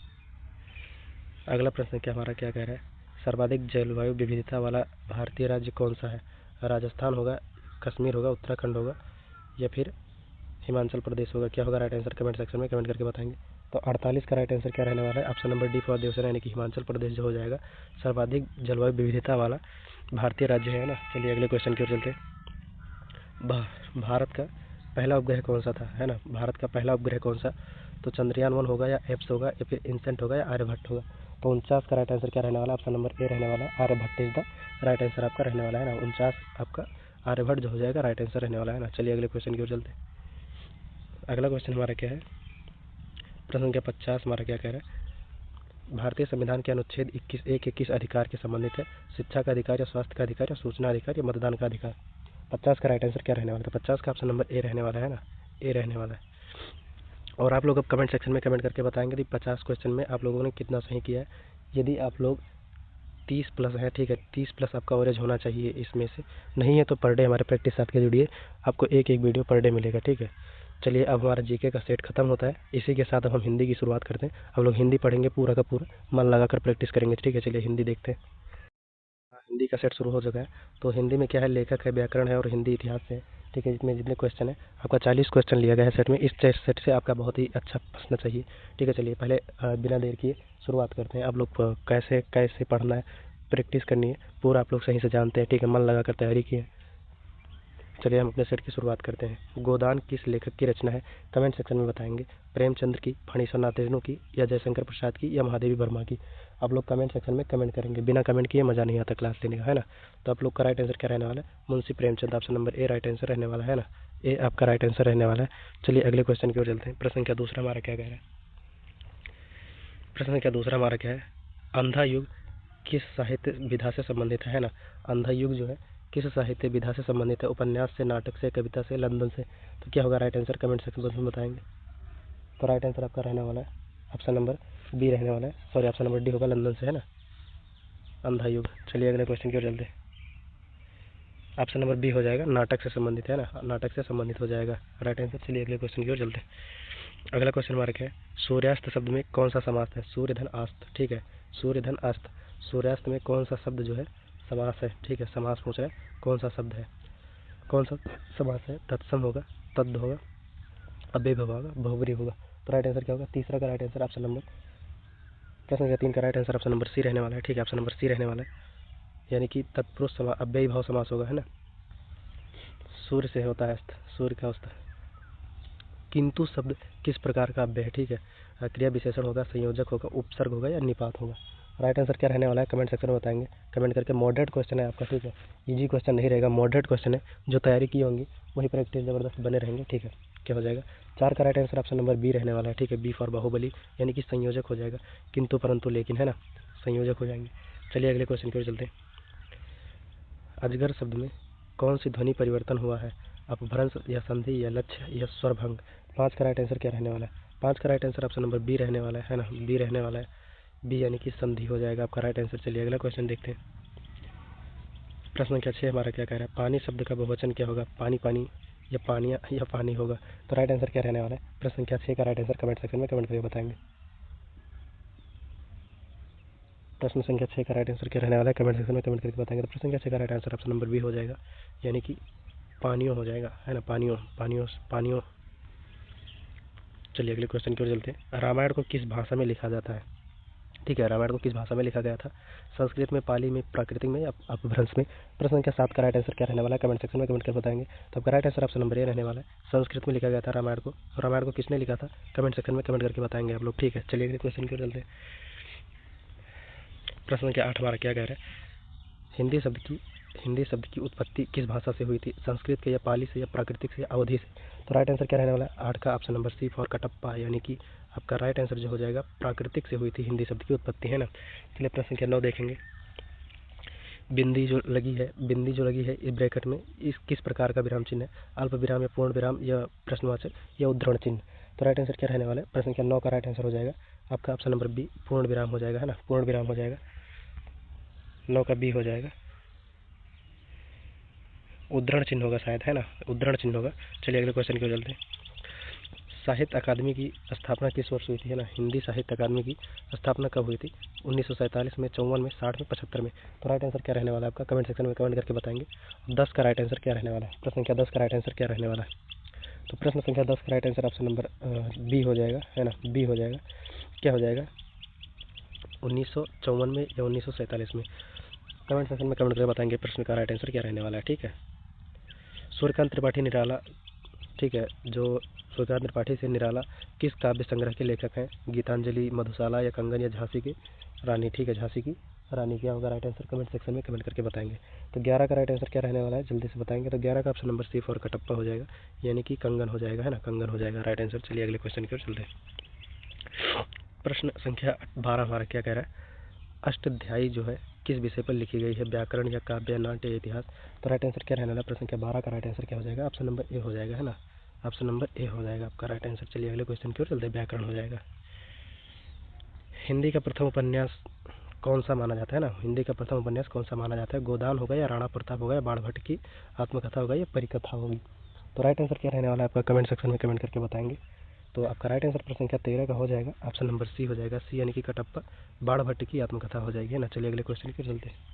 अगला प्रश्न क्या हमारा क्या कह रहा है? सर्वाधिक जलवायु विविधता वाला भारतीय राज्य कौन सा है? राजस्थान होगा, कश्मीर होगा, उत्तराखंड होगा, या फिर हिमाचल प्रदेश होगा? क्या होगा राइट आंसर? कमेंट सेक्शन में कमेंट करके बताएंगे। तो 48 का राइट आंसर क्या रहने वाला है? Option number D for Devasena, यानी कि हिमाचल प्रदेश जो हो जाएगा सर्वाधिक जलवायु विविधता वाला भारतीय राज्य है ना। चलिए अगले क्वेश्चन की ओर चलते हैं। भारत का पहला उपग्रह कौन सा था, है ना। भारत का पहला उपग्रह कौन सा? तो चंद्रयान 1 होगा, या एप्स होगा, या फिर इनसेंट होगा, या आर्यभट्ट होगा? तो 49 का राइट आंसर क्या रहने वाला है? ऑप्शन नंबर ए रहने वाला है, Aryabhata is the right answer आपका रहने वाला है ना। 49 आपका आर्यभट्ट जो हो जाएगा राइट आंसर रहने वाला है ना। चलिए अगले क्वेश्चन की ओर चलते हैं। अगला क्वेश्चन हमारा क्या है? प्रश्न संख्या 50 हमारा क्या कह रहा है? भारतीय संविधान के अनुच्छेद 21 अधिकार के संबंधित है? शिक्षा का अधिकार, या स्वास्थ्य का अधिकार, या सूचना अधिकार, या मतदान का अधिकार? 50 का राइट आंसर क्या रहने वाला है? 50 का ऑप्शन नंबर ए रहने वाला है ना, ए रहने वाला है। और आप लोग अब कमेंट सेक्शन में कमेंट करके बताएंगे कि 50 क्वेश्चन में आप लोगों ने कितना सही किया है। यदि आप लोग 30 प्लस है, ठीक है, 30 प्लस आपका एवरेज होना चाहिए इसमें से। नहीं है तो पर डे हमारे प्रैक्टिस साथ के जुड़िए, आपको एक वीडियो पर डे मिलेगा, ठीक है। चलिए अब हमारा जीके का सेट खत्म होता है, इसी के साथ अब हम हिंदी की शुरुआत करते हैं। हम लोग हिंदी पढ़ेंगे पूरा का पूरा, मन लगाकर प्रैक्टिस करेंगे, ठीक है। चलिए हिंदी देखते हैं। हिंदी का सेट शुरू हो चुका है। तो हिंदी में क्या है, लेखक है, व्याकरण है और हिंदी इतिहास है, ठीक है। इसमें जितने क्वेश्चन है आपका 40 क्वेश्चन लिया गया है सेट में। इस सेट से आपका बहुत ही अच्छा प्रश्न चाहिए, ठीक है। चलिए पहले बिना देर किए शुरुआत करते हैं। आप लोग कैसे कैसे पढ़ना है, प्रैक्टिस करनी है, पूरा आप लोग सही से जानते हैं, ठीक है। मन लगाकर तैयारी किए। चलिए हम अपने सेट की शुरुआत करते हैं। गोदान किस लेखक की रचना है, कमेंट सेक्शन में बताएंगे। प्रेमचंद्र की, फणीश्वरनाथ रेणु की, या जयशंकर प्रसाद की, या महादेवी वर्मा की। आप लोग कमेंट सेक्शन में कमेंट करेंगे, बिना कमेंट किए मज़ा नहीं आता क्लास लेने का, है ना। तो आप लोग का राइट आंसर क्या रहने वाला है, मुंशी प्रेमचंद, ऑप्शन नंबर ए राइट आंसर रहने वाला है ना। ए आपका राइट आंसर रहने वाला है। चलिए अगले क्वेश्चन की ओर चलते हैं। प्रश्न संख्या दूसरा हमारा क्या कह रहा है, प्रश्न संख्या दूसरा हमारा क्या है, अंधा युग किस साहित्य विधा से संबंधित है ना। अंधा युग जो है किस साहित्य विधा से संबंधित है, उपन्यास से, नाटक से, कविता से, लंदन से। तो क्या होगा राइट आंसर, कमेंट सेक्शन में बताएंगे। तो राइट आंसर आपका रहने वाला है ऑप्शन नंबर बी रहने वाला है, सॉरी ऑप्शन नंबर डी होगा, लंदन से, है ना, अंधा युग। चलिए अगले क्वेश्चन की ओर चलते हैं। ऑप्शन नंबर बी हो जाएगा, नाटक से संबंधित, है ना, नाटक से संबंधित हो जाएगा राइट आंसर। चलिए अगले क्वेश्चन की ओर चलते हैं। अगला क्वेश्चन हमारा क्या है, सूर्यास्त शब्द में कौन सा समास है, सूर्य धन आस्त, ठीक है, सूर्य धन अस्त। सूर्यास्त में कौन सा शब्द जो है समास है, ठीक है, समास पूछ रहा है, कौन सा शब्द है, कौन सा समास है, तत्सम होगा, तद्ध होगा, अव्ययभाव होगा, बहुब्री होगा। तो राइट आंसर क्या होगा, तीसरा का राइट आंसर ऑप्शन नंबर, प्रश्न संख्या 3 का right answer option number C रहने वाला है, ठीक है, ऑप्शन नंबर सी रहने वाला है, यानी कि तत्पुरुष समास, अव्ययभाव समास होगा, है ना। सूर्य से होता है अस्त, सूर्य का अस्त। किंतु शब्द किस प्रकार का अव्यय है, ठीक है, क्रिया विशेषण होगा, संयोजक होगा, उपसर्ग होगा, या निपात होगा। राइट आंसर क्या रहने वाला है, कमेंट सेक्शन में बताएंगे, कमेंट करके। मॉडरेट क्वेश्चन है आपका, ठीक है, इजी क्वेश्चन नहीं रहेगा, मॉडरेट क्वेश्चन है, जो तैयारी की होंगी वही प्रैक्टिस जबरदस्त बने रहेंगे, ठीक है। क्या हो जाएगा, 4 का right answer option number B रहने वाला है, ठीक है, बी फॉर बाहुबली, यानी कि संयोजक हो जाएगा, किंतु परंतु लेकिन, है ना, संयोजक हो जाएंगे। चलिए अगले क्वेश्चन की ओर चलते हैं। अजगर शब्द में कौन सी ध्वनि परिवर्तन हुआ है, अपभ्रंश या संधि या लक्ष्य या स्वरभंग। 5 का राइट आंसर क्या रहने वाला है, 5 का right answer option number B रहने वाला है ना, बी रहने वाला है, बी यानी कि संधि हो जाएगा आपका राइट आंसर। चलिए अगला क्वेश्चन देखते हैं। प्रश्न संख्या 6 हमारा क्या कह रहा है, पानी शब्द का बहुवचन क्या होगा, पानी पानी या पानिया या पानी होगा। तो राइट आंसर क्या रहने वाला है, प्रश्न संख्या 6 का राइट आंसर कमेंट सेक्शन में कमेंट करके बताएंगे। प्रश्न संख्या 6 का राइट आंसर क्या रहने वाला है, कमेंट सेक्शन में कमेंट करके बताएंगे। तो प्रश्न संख्या 6 का right answer option number B हो जाएगा, यानी कि पानियों हो जाएगा, है ना, पानियों पानियों पानियों। चलिए अगले क्वेश्चन की ओर चलते हैं। रामायण को किस भाषा में लिखा जाता है, ठीक है, रामायण को किस भाषा में लिखा गया था, संस्कृत में, पाली में, प्राकृतिक में या अपभ्रंश में। प्रश्न संख्या 7 का राइट आंसर क्या रहने वाला है, कमेंट सेक्शन में कमेंट कर बताएंगे। तो आपका राइट आंसर ऑप्शन नंबर ए रहने वाला है, संस्कृत में लिखा गया था रामायण को। रामायण को किसने लिखा था, कमेंट सेक्शन में कमेंट करके बताएंगे आप लोग, ठीक है। चलिए अगले क्वेश्चन की ओर चलते हैं। प्रश्न संख्या 8 हमारा क्या कह रहा है, हिंदी शब्द की उत्पत्ति किस भाषा से हुई थी, संस्कृत के या पाली से या प्राकृतिक से या अवधी से। तो राइट आंसर क्या रहने वाला है, 8 का option number C for Kattappa, यानी कि आपका राइट आंसर जो हो जाएगा प्राकृतिक से हुई थी हिंदी शब्द की उत्पत्ति, है ना। चलिए प्रश्न संख्या 9 देखेंगे। बिंदी जो लगी है इस ब्रैकेट में, इस किस प्रकार का विराम चिन्ह है, अल्प विराम या पूर्ण विराम या प्रश्नवाचक या उद्धरण चिन्ह। तो राइट आंसर क्या रहने वाला है, प्रश्न संख्या 9 का राइट आंसर हो जाएगा आपका ऑप्शन नंबर बी, पूर्ण विराम हो जाएगा, है ना, पूर्ण विराम हो जाएगा, 9 का बी हो जाएगा, उद्धरण चिन्ह होगा शायद, है ना, उद्धरण चिन्ह होगा। चलिए अगले क्वेश्चन की ओर चलते हैं। साहित्य अकादमी की स्थापना किस वर्ष हुई थी, है ना, हिंदी साहित्य अकादमी की स्थापना कब हुई थी, 1947 में, 54 में, 60 में, 75 में। तो राइट आंसर क्या रहने वाला है आपका, कमेंट सेक्शन में कमेंट करके बताएंगे। 10 का राइट आंसर क्या रहने वाला है, प्रश्न संख्या 10 का राइट आंसर क्या रहने वाला है। तो प्रश्न संख्या 10 का right answer option number B हो जाएगा, है ना, बी हो जाएगा, क्या हो जाएगा, 1954 में या 1947 में। कमेंट सेक्शन में कमेंट करके बताएंगे प्रश्न का राइट आंसर क्या रहने वाला है, ठीक है। सूर्यकांत त्रिपाठी निराला, ठीक है, जो सूर्यकांत त्रिपाठी से निराला किस काव्य संग्रह के लेखक हैं, गीतांजलि, मधुशाला या कंगन या झांसी की रानी, ठीक है, झांसी की रानी। क्या होगा राइट आंसर, कमेंट सेक्शन में कमेंट करके बताएंगे। तो 11 का राइट आंसर क्या रहने वाला है, जल्दी से बताएंगे। तो 11 का option number C for Kattappa हो जाएगा, यानी कि कंगन हो जाएगा, है ना, कंगन हो जाएगा राइट आंसर। चलिए अगले क्वेश्चन की ओर चलते हैं। प्रश्न संख्या 12 हमारा क्या कह रहा है, अष्टाध्यायी जो है किस विषय पर लिखी गई है, व्याकरण या काव्य, नाट्य या इतिहास। तो राइट आंसर क्या रहने वाला है, प्रश्न संख्या 12 का राइट आंसर क्या हो जाएगा, ऑप्शन नंबर ए हो जाएगा, है ना, ऑप्शन नंबर ए हो जाएगा आपका राइट आंसर। चलिए अगले क्वेश्चन की ओर चलते हैं। व्याकरण हो जाएगा। हिंदी का प्रथम उपन्यास कौन सा माना जाता है ना, हिंदी का प्रथम उपन्यास कौन सा माना जाता है, गोदान होगा या राणा प्रताप होगा या बाणभट्ट की आत्मकथा होगा या परिकथा होगी। तो राइट आंसर क्या रहने वाला है आपका कमेंट सेक्शन में कमेंट करके बताएंगे। तो आपका राइट आंसर प्रश्न संख्या 13 का हो जाएगा ऑप्शन नंबर सी हो जाएगा। सी यानी कि कटप्पा बाणभट्ट की आत्मकथा हो जाएगी, है ना। चलिए अगले क्वेश्चन की चलते हैं।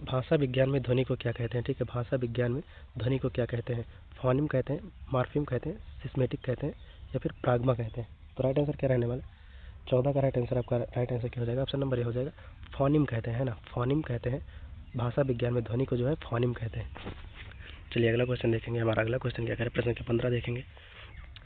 भाषा विज्ञान में ध्वनि को क्या कहते हैं, ठीक है। भाषा विज्ञान में ध्वनि को क्या कहते हैं, फोनिम कहते हैं, मॉर्फीम कहते हैं, सिस्मेटिक कहते हैं या फिर प्राग्मा कहते हैं। तो राइट आंसर क्या रहने वाला है, 14 का राइट आंसर आपका राइट आंसर क्या हो जाएगा, ऑप्शन नंबर ए हो जाएगा। फोनिम कहते हैं, है ना, फोनिम कहते हैं। भाषा विज्ञान में ध्वनि को जो है फोनिम कहते हैं। चलिए अगला क्वेश्चन देखेंगे। हमारा अगला क्वेश्चन क्या कह रहा है, प्रश्न के 15 देखेंगे।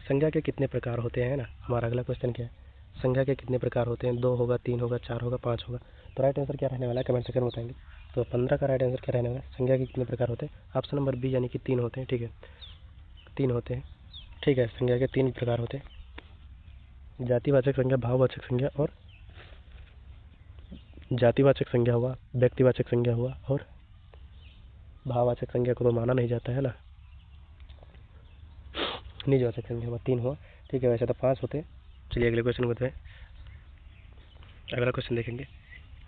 संज्ञा के कितने प्रकार होते हैं, ना। हमारा अगला क्वेश्चन क्या है, संज्ञा के कितने प्रकार होते हैं, 2 होगा, 3 होगा, 4 होगा, 5 होगा। तो राइट आंसर क्या रहने वाला है कमेंट सेक्शन में बताएंगे। तो 15 का राइट आंसर क्या रहने वाला है, संज्ञा के कितने प्रकार होते हैं, ऑप्शन नंबर बी यानी कि 3 होते हैं, ठीक है। 3 होते हैं, ठीक है। संज्ञा के 3 प्रकार होते हैं, जातिवाचक संज्ञा, भाववाचक संज्ञा और जातिवाचक संज्ञा हुआ, व्यक्तिवाचक संज्ञा हुआ और भाववाचक संज्ञा को तो माना नहीं जाता है ना, निजवाचक संज्ञा हुआ, 3 हुआ, ठीक है। वैसे तो 5 होते हैं। चलिए अगले क्वेश्चन को हैं। अगला क्वेश्चन देखेंगे,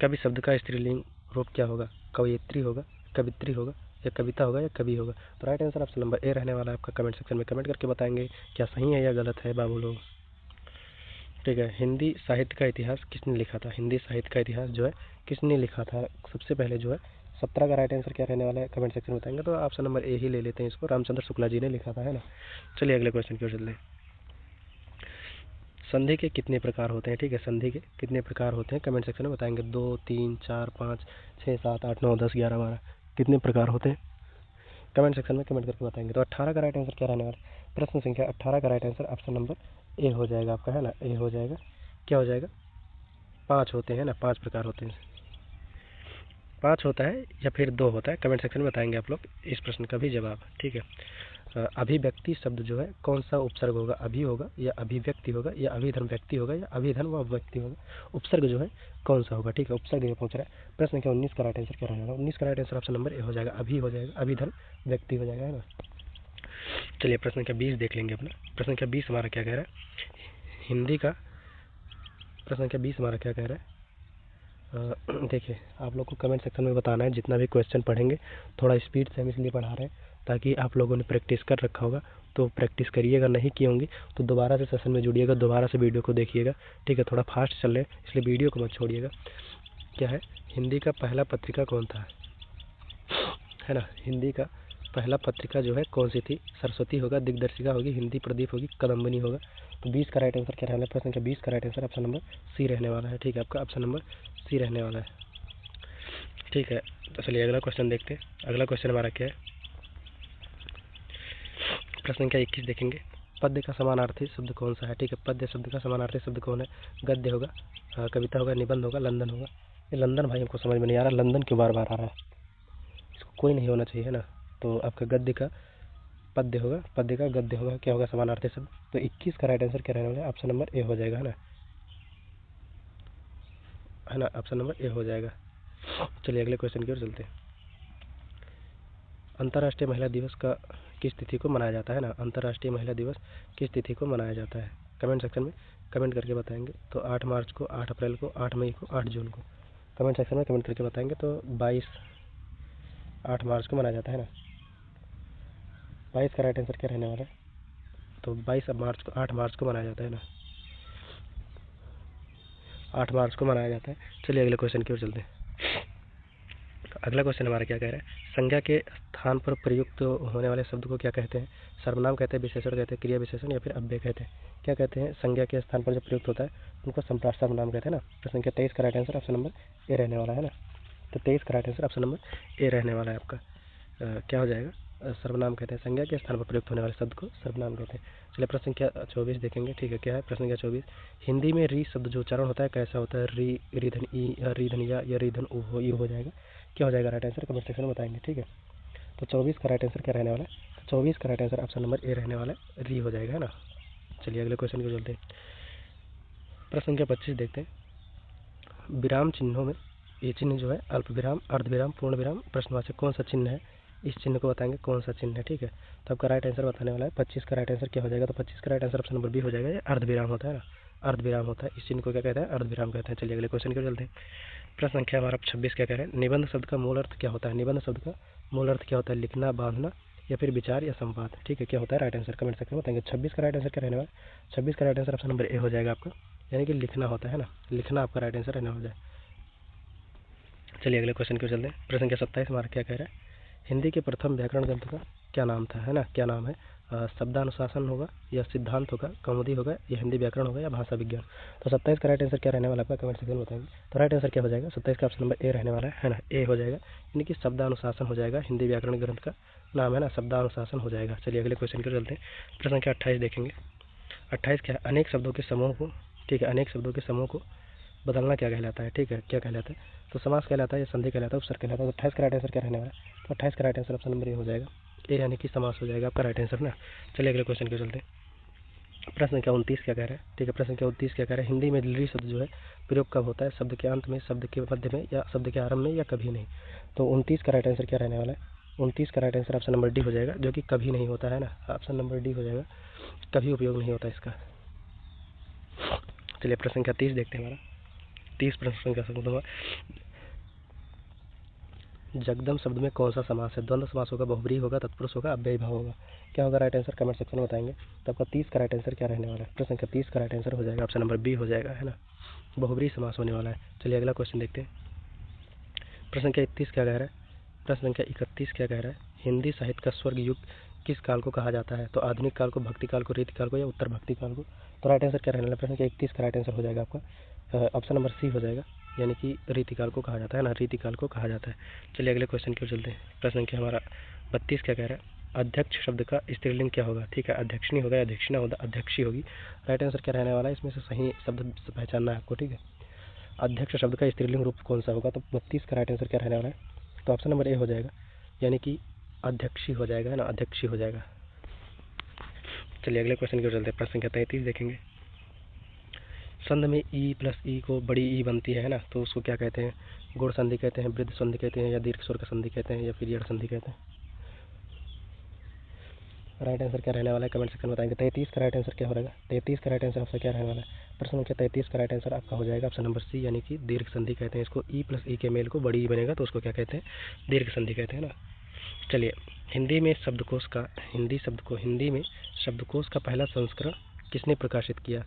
कवि शब्द का स्त्रीलिंग रूप क्या होगा, कवयित्री होगा, कवित्री होगा या कविता होगा या कवि होगा। तो राइट आंसर ऑप्शन नंबर ए रहने वाला है आपका। कमेंट सेक्शन में कमेंट करके बताएंगे क्या सही है या गलत है बाबू लोग, ठीक है। हिंदी साहित्य का इतिहास किसने लिखा था, हिंदी साहित्य का इतिहास जो है किसने लिखा था सबसे पहले जो है। 17 का राइट आंसर क्या रहने वाला है कमेंट सेक्शन में बताएंगे। तो ऑप्शन नंबर ए ही ले लेते हैं इसको, रामचंद्र शुक्ला जी ने लिखा था, है ना। चलिए अगले क्वेश्चन की ओर चलते हैं। संधि के कितने प्रकार होते हैं, ठीक है। संधि के कितने प्रकार होते हैं कमेंट सेक्शन में बताएंगे। 2, 3, 4, 5, 6, 7, 8, 9, 10, 11, 12 कितने प्रकार होते हैं कमेंट सेक्शन में कमेंट करके बताएंगे। तो 18 का राइट आंसर क्या रहने वाला है, प्रश्न संख्या 18 का राइट आंसर ऑप्शन नंबर ए हो जाएगा आपका, है ना। ए हो जाएगा, क्या हो जाएगा, 5 होते हैं ना, 5 प्रकार होते हैं। 5 होता है या फिर 2 होता है, कमेंट सेक्शन में बताएंगे आप लोग इस प्रश्न का भी जवाब, ठीक है। अभिव्यक्ति शब्द जो है कौन सा उपसर्ग होगा, अभी होगा या अभिव्यक्ति होगा या अभिधर्म व्यक्ति होगा या अभिधन व व्यक्ति होगा। उपसर्ग जो है कौन सा होगा, ठीक है। उपसर्ग ये पूछ रहा है। प्रश्न संख्या 19 का राइट आंसर क्या रहेगा, 19 का राइट आंसर ऑप्शन नंबर ए हो जाएगा, अभी हो जाएगा, अभिधन व्यक्ति हो जाएगा, है ना। चलिए प्रश्न संख्या 20 देख लेंगे अपना। प्रश्न संख्या 20 हमारा क्या कह रहा है, हिंदी का प्रश्न संख्या 20 हमारा क्या कह रहा है। देखिए आप लोग को कमेंट सेक्शन में बताना है, जितना भी क्वेश्चन पढ़ेंगे थोड़ा स्पीड से हम इसलिए पढ़ा रहे हैं ताकि आप लोगों ने प्रैक्टिस कर रखा होगा तो प्रैक्टिस करिएगा, नहीं की होंगी तो दोबारा से सेशन में जुड़िएगा, दोबारा से वीडियो को देखिएगा, ठीक है। थोड़ा फास्ट चल रहे हैं इसलिए वीडियो को मत छोड़िएगा। क्या है, हिंदी का पहला पत्रिका कौन था, है ना। हिंदी का पहला पत्रिका जो है कौन सी थी, सरस्वती होगा, दिग्दर्शिका होगी, हिंदी प्रदीप होगी, कदम्बनी होगा। तो 20 का राइट आंसर क्या रहने वाला है, प्रश्न का 20 का right answer option number C रहने वाला है, ठीक है। आपका ऑप्शन नंबर सी रहने वाला है, ठीक है। तो चलिए अगला क्वेश्चन देखते हैं। अगला क्वेश्चन हमारा क्या है, प्रश्न संख्या 21 देखेंगे। पद्य का समानार्थी शब्द कौन सा है, ठीक है। पद्य शब्द का समानार्थी शब्द कौन है, गद्य होगा, कविता होगा, निबंध होगा, लंदन होगा। ये लंदन भाई हमको समझ में नहीं आ रहा, लंदन क्यों बार बार आ रहा है, इसको कोई नहीं होना चाहिए, है ना। तो आपका गद्य का पद्य होगा, पद्य का गद्य होगा, क्या होगा समानार्थी शब्द। तो 21 का राइट आंसर क्या रहने वाला है, ऑप्शन नंबर ए हो जाएगा, है ना, ऑप्शन नंबर ए हो जाएगा। चलिए अगले क्वेश्चन की ओर चलते हैं। अंतर्राष्ट्रीय महिला दिवस का किस तिथि को मनाया जाता है ना, अंतर्राष्ट्रीय महिला दिवस किस तिथि को मनाया जाता है कमेंट सेक्शन में कमेंट करके बताएंगे। तो 8 मार्च को, 8 अप्रैल को, 8 मई को, 8 जून को, कमेंट सेक्शन में कमेंट करके बताएंगे। तो 8 मार्च को मनाया जाता है ना। 22 का राइट आंसर क्या रहने वाला है, तो 8 मार्च को मनाया जाता है ना, 8 मार्च को मनाया जाता है। चलिए अगले क्वेश्चन की ओर चलते हैं। अगला क्वेश्चन हमारा क्या कह रहा है, संज्ञा के स्थान पर प्रयुक्त होने वाले शब्द को क्या कहते हैं, सर्वनाम कहते हैं, विशेषण कहते हैं, क्रिया विशेषण या फिर अव्यय कहते हैं। क्या कहते हैं, संज्ञा के स्थान पर जो प्रयुक्त होता है उनको संप्रास सर्वनाम कहते हैं ना। प्रश्न संख्या 23 का राइट आंसर ऑप्शन नंबर ए रहने वाला है ना। तो 23 का राइट आंसर ऑप्शन नंबर ए रहने वाला है आपका। क्या हो जाएगा, सर्वनाम कहते हैं, संज्ञा के स्थान पर प्रयुक्त होने वाले शब्द को सर्वनाम कहते हैं। चलिए प्रश्न संख्या 24 देखेंगे, ठीक है। क्या है प्रश्न संख्या 24, हिंदी में री शब्द जो उच्चारण होता है कैसा होता है, री, रीधन ई, रीधन या रीधन ऊ हो जाएगा। क्या हो जाएगा राइट आंसर कमेंट सेक्शन में बताएंगे, ठीक है। तो 24 का राइट आंसर क्या रहने वाला है, 24 का राइट आंसर ऑप्शन नंबर ए रहने वाला है, री हो जाएगा, है ना। चलिए अगले क्वेश्चन को चलते हैं। प्रश्न संख्या 25 देखते हैं। विराम चिन्हों में ये चिन्ह जो है अल्प विराम, अर्ध विराम, पूर्ण विराम, प्रश्नवाचक कौन सा चिन्ह है, इस चिन्ह को बताएंगे कौन सा चिन्ह है, ठीक है। तो आपका राइट आंसर बताने वाला है। 25 का राइट आंसर क्या हो जाएगा, तो 25 का right answer option number B हो जाएगा, ये अर्ध विराम होता है ना, अर्ध विराम होता है, इस चिन्ह को क्या कहते हैं, अर्ध विराम कहते हैं। चलिए अगले क्वेश्चन की ओर चलते हैं। प्रश्न संख्या हमारा 26 क्या कह रहे हैं, निबंध शब्द का मूल अर्थ क्या होता है। निबंध शब्द का मूल अर्थ क्या होता है, लिखना, बांधना या फिर विचार या संवाद। ठीक है, क्या होता है राइट आंसर कमेंट सेक्शन में बताएंगे। 26 का राइट आंसर क्या रहने वाला है, 26 का राइट आंसर ऑप्शन नंबर ए हो जाएगा आपका, यानी कि लिखना होता है ना, लिखना आपका राइट आंसर रहने वाला है। चलिए अगले क्वेश्चन की चलते हैं। प्रश्न संख्या 27 हमारा क्या कह रहा है, हिंदी के प्रथम व्याकरण ग्रंथ का क्या नाम था, है ना, क्या नाम है। शब्दानुशासन होगा या सिद्धांत होगा, कौमुदी होगा या हिंदी व्याकरण होगा या भाषा विज्ञान। तो 27 का राइट आंसर क्या रहने वाला है आपका कमेंट सेक्शन में बताएंगे। तो राइट आंसर क्या हो जाएगा, 27 का ऑप्शन नंबर ए रहने वाला है ना, ए हो जाएगा, यानी कि शब्दानुशासन हो जाएगा, हिंदी व्याकरण ग्रंथ का नाम है ना, शब्दानुशासन हो जाएगा। चलिए अगले क्वेश्चन की चलते हैं। प्रश्न संख्या 28 देखेंगे। 28 क्या है, अनेक शब्दों के समूह को, ठीक है, अनेक शब्दों के समूह को बदलना क्या कहलाता है। ठीक है, क्या कहलाता है, तो समास कहलाता है या संधि कहलाता है, उपसर्ग कहलाता है। तो 28 का राइट आंसर क्या रहने वाला है, तो 28 का राइट आंसर ऑप्शन नंबर ए हो जाएगा, ए यानी कि समास हो जाएगा आपका राइट आंसर ना। चलिए अगले क्वेश्चन के चलते हैं। प्रश्न संख्या 29 क्या कह रहा है, ठीक है, प्रश्न संख्या 29 क्या कह रहा है, हिंदी में ली शब्द जो है प्रयोग कब होता है, शब्द के अंत में, शब्द के मध्य में या शब्द के आरंभ में या कभी नहीं। तो 29 का राइट आंसर क्या रहने वाला है, 29 का right answer option number D हो जाएगा, जो कि कभी नहीं होता है ना, ऑप्शन नंबर डी हो जाएगा, कभी उपयोग नहीं होता इसका। चलिए प्रश्न संख्या 30 देखते हैं हमारा। 30 प्रश्न संख्या होगा, जगदम शब्द में कौन सा समास है, द्वंद्व समास होगा, बहुब्रीहि होगा, तत्पुरुष होगा, अव्ययी भाव होगा। क्या होगा राइट आंसर कमेंट सेक्शन में बताएंगे। तो आपका 30 का राइट आंसर क्या रहने वाला है, प्रश्न संख्या 30 का राइट आंसर हो जाएगा ऑप्शन नंबर बी हो जाएगा, है ना, बहुब्रीहि समास होने वाला है। चलिए अगला क्वेश्चन देखते हैं। प्रश्न संख्या 31 क्या कह रहा है, प्रश्न संख्या 31 क्या कह रहा है, हिंदी साहित्य का स्वर्ग युग किस काल को कहा जाता है। तो आधुनिक काल को, भक्ति काल को, रीति काल को या उत्तर भक्ति काल को। तो राइट आंसर क्या रहने वाला है, प्रश्न संख्या 31 का राइट आंसर हो जाएगा आपका ऑप्शन नंबर सी हो जाएगा, यानी कि रीतिकाल को कहा जाता है ना, रीतिकाल को कहा जाता है। चलिए अगले क्वेश्चन की ओर चलते हैं। प्रश्न संख्या हमारा 32 क्या कह रहा है, अध्यक्ष शब्द का स्त्रीलिंग क्या होगा। ठीक है, अध्यक्षिणी होगा, अध्यक्षिणा होगा, अध्यक्षी होगी। राइट आंसर क्या रहने वाला है, इसमें से सही शब्द पहचानना है आपको। ठीक है, अध्यक्ष शब्द का स्त्रीलिंग रूप कौन सा होगा। तो 32 का राइट आंसर क्या रहने वाला है, तो ऑप्शन नंबर ए हो जाएगा, यानी कि अध्यक्षी हो जाएगा, है ना, अध्यक्षी हो जाएगा। चलिए अगले क्वेश्चन की ओर चलते हैं। प्रश्न संख्या 33 देखेंगे। संध में ई प्लस ई को बड़ी ई बनती है ना, तो उसको क्या कहते हैं, गुण संधि कहते हैं, वृद्ध संधि कहते हैं, या दीर्घ स्वर का संधि कहते हैं, या फिर यड़ संधि कहते हैं। राइट आंसर क्या रहने वाला है कमेंट सेक्शन में बताएंगे। 33 का राइट आंसर क्या हो रहेगा, 33 का राइट आंसर आपका क्या रहने वाला है, प्रश्न संख्या 33 का राइट आंसर आपका हो जाएगा ऑप्शन नंबर सी, यानी कि दीर्घ संधि कहते हैं इसको। ई प्लस ई के मेल को बड़ी ई बनेगा तो उसको क्या कहते हैं, दीर्घ संधि कहते हैं ना। चलिए हिंदी में शब्दकोश का, हिंदी में शब्दकोश का पहला संस्करण किसने प्रकाशित किया,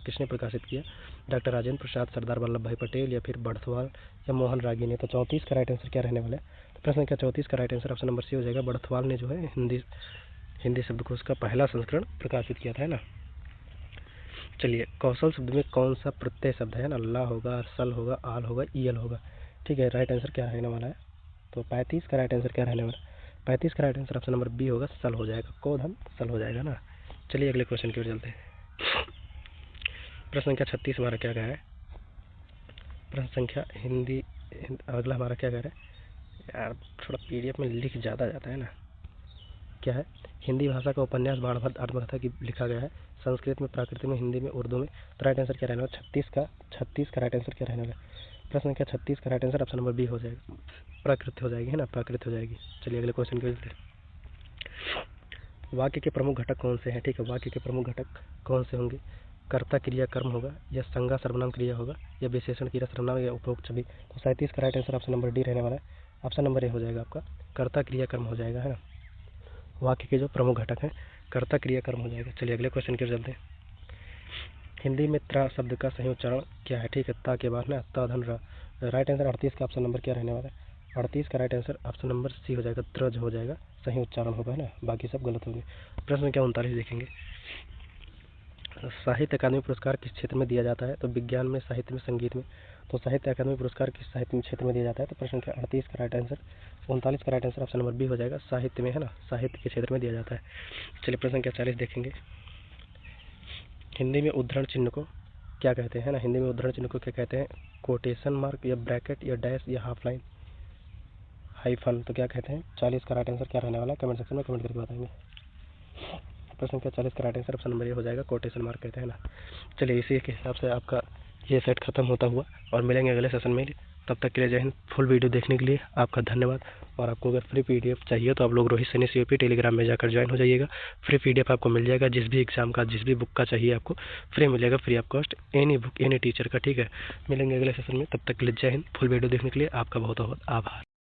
डॉक्टर राजेंद्र प्रसाद, सरदार वल्लभ भाई पटेल, या फिर बड़थवाल या मोहन रागी ने। तो 34 का राइट आंसर क्या रहने वाला है, तो प्रश्न संख्या 34 का right answer option number C हो जाएगा, बड़थवाल ने जो है हिंदी शब्दकोश का पहला संस्करण प्रकाशित किया था, है ना। चलिए कौशल शब्द में कौन सा प्रत्यय शब्द है ना, ला होगा, सल होगा, आल होगा, ईयल होगा। ठीक है, राइट आंसर क्या रहने वाला है, तो 35 का राइट आंसर क्या रहने वाला है, 35 का right answer option number B होगा, सल हो जाएगा, कोधन सल हो जाएगा ना। चलिए अगले क्वेश्चन की ओर चलते हैं। प्रश्न संख्या 36 हमारा क्या कह रहा है, प्रश्न संख्या अगला हमारा क्या कह रहा है, यार थोड़ा पीडीएफ में लिख ज़्यादा जाता है ना, क्या है, हिंदी भाषा का उपन्यास बाणभट्ट आत्मकथा की लिखा गया है, संस्कृत में, प्राकृत में, हिंदी में, उर्दू में। तो राइट आंसर क्या रहने वाला, 36 का राइट आंसर क्या रहने वाला है, प्रश्न संख्या 36 का right answer option number B हो जाएगा, प्राकृत हो जाएगी, है ना, प्राकृत हो जाएगी। चलिए अगले क्वेश्चन की ओर चलते हैं। वाक्य के प्रमुख घटक कौन से हैं। ठीक है, वाक्य के प्रमुख घटक कौन से होंगे, कर्ता क्रिया कर्म होगा, या संज्ञा सर्वनाम क्रिया होगा, या विशेषण क्रिया सर्वनाम, या उपरोक्त सभी। तो 37 का right answer option number D रहने वाला है, ऑप्शन नंबर ए हो जाएगा आपका, कर्ता क्रिया कर्म हो जाएगा, है ना। वाक्य के जो प्रमुख घटक हैं, कर्ता क्रिया कर्म हो जाएगा। चलिए अगले क्वेश्चन की ओर चलते हैं। हिंदी में त्र शब्द का सही उच्चारण क्या है। ठीक है, ता के बाद ना त धन र। राइट आंसर 38 का ऑप्शन नंबर क्या रहने वाला है, 38 का right answer option number C हो जाएगा, त्रज हो जाएगा, सही उच्चारण होगा, है ना, बाकी सब गलत होंगे। प्रश्न संख्या 39 देखेंगे। साहित्य अकादमी पुरस्कार किस क्षेत्र में दिया जाता है, तो विज्ञान में, साहित्य में, संगीत में। तो साहित्य अकादमी पुरस्कार किस साहित्य में क्षेत्र में दिया जाता है, तो प्रश्न संख्या 38 का राइट आंसर, 39 का right answer option number B हो जाएगा, साहित्य में, है ना, साहित्य के क्षेत्र में दिया जाता है। चलिए प्रश्न संख्या 40 देखेंगे। हिंदी में उद्धरण चिन्ह को क्या कहते हैं ना, हिंदी में उद्धरण चिन्ह को क्या कहते हैं, कोटेशन मार्क, या ब्रैकेट, या डैश, या हाफ लाइन, हाइफन, तो क्या कहते हैं। 40 का राइट आंसर क्या रहने वाला है कमेंट सेक्शन में कमेंट करके बताएंगे। प्रश्न संख्या 40 का राइट आंसर ऑप्शन नंबर ए हो जाएगा, कोटेशन मार्क कहते हैं ना। चलिए इसी के हिसाब से आपका ये सेट खत्म होता हुआ, और मिलेंगे अगले सेशन में तब तक के लिए जय हिंद। फुल वीडियो देखने के लिए आपका धन्यवाद। और आपको अगर फ्री पीडीएफ चाहिए तो आप लोग रोहित सैनी COP टेलीग्राम में जाकर ज्वाइन हो जाइएगा। फ्री पीडीएफ आपको मिल जाएगा, जिस भी एग्जाम का, जिस भी बुक का चाहिए आपको फ्री मिलेगा, free of cost, any book any teacher का, ठीक है। मिलेंगे अगले सेशन में, तब तक के लिए जय हिंद। फुल वीडियो देखने के लिए आपका बहुत बहुत आभार।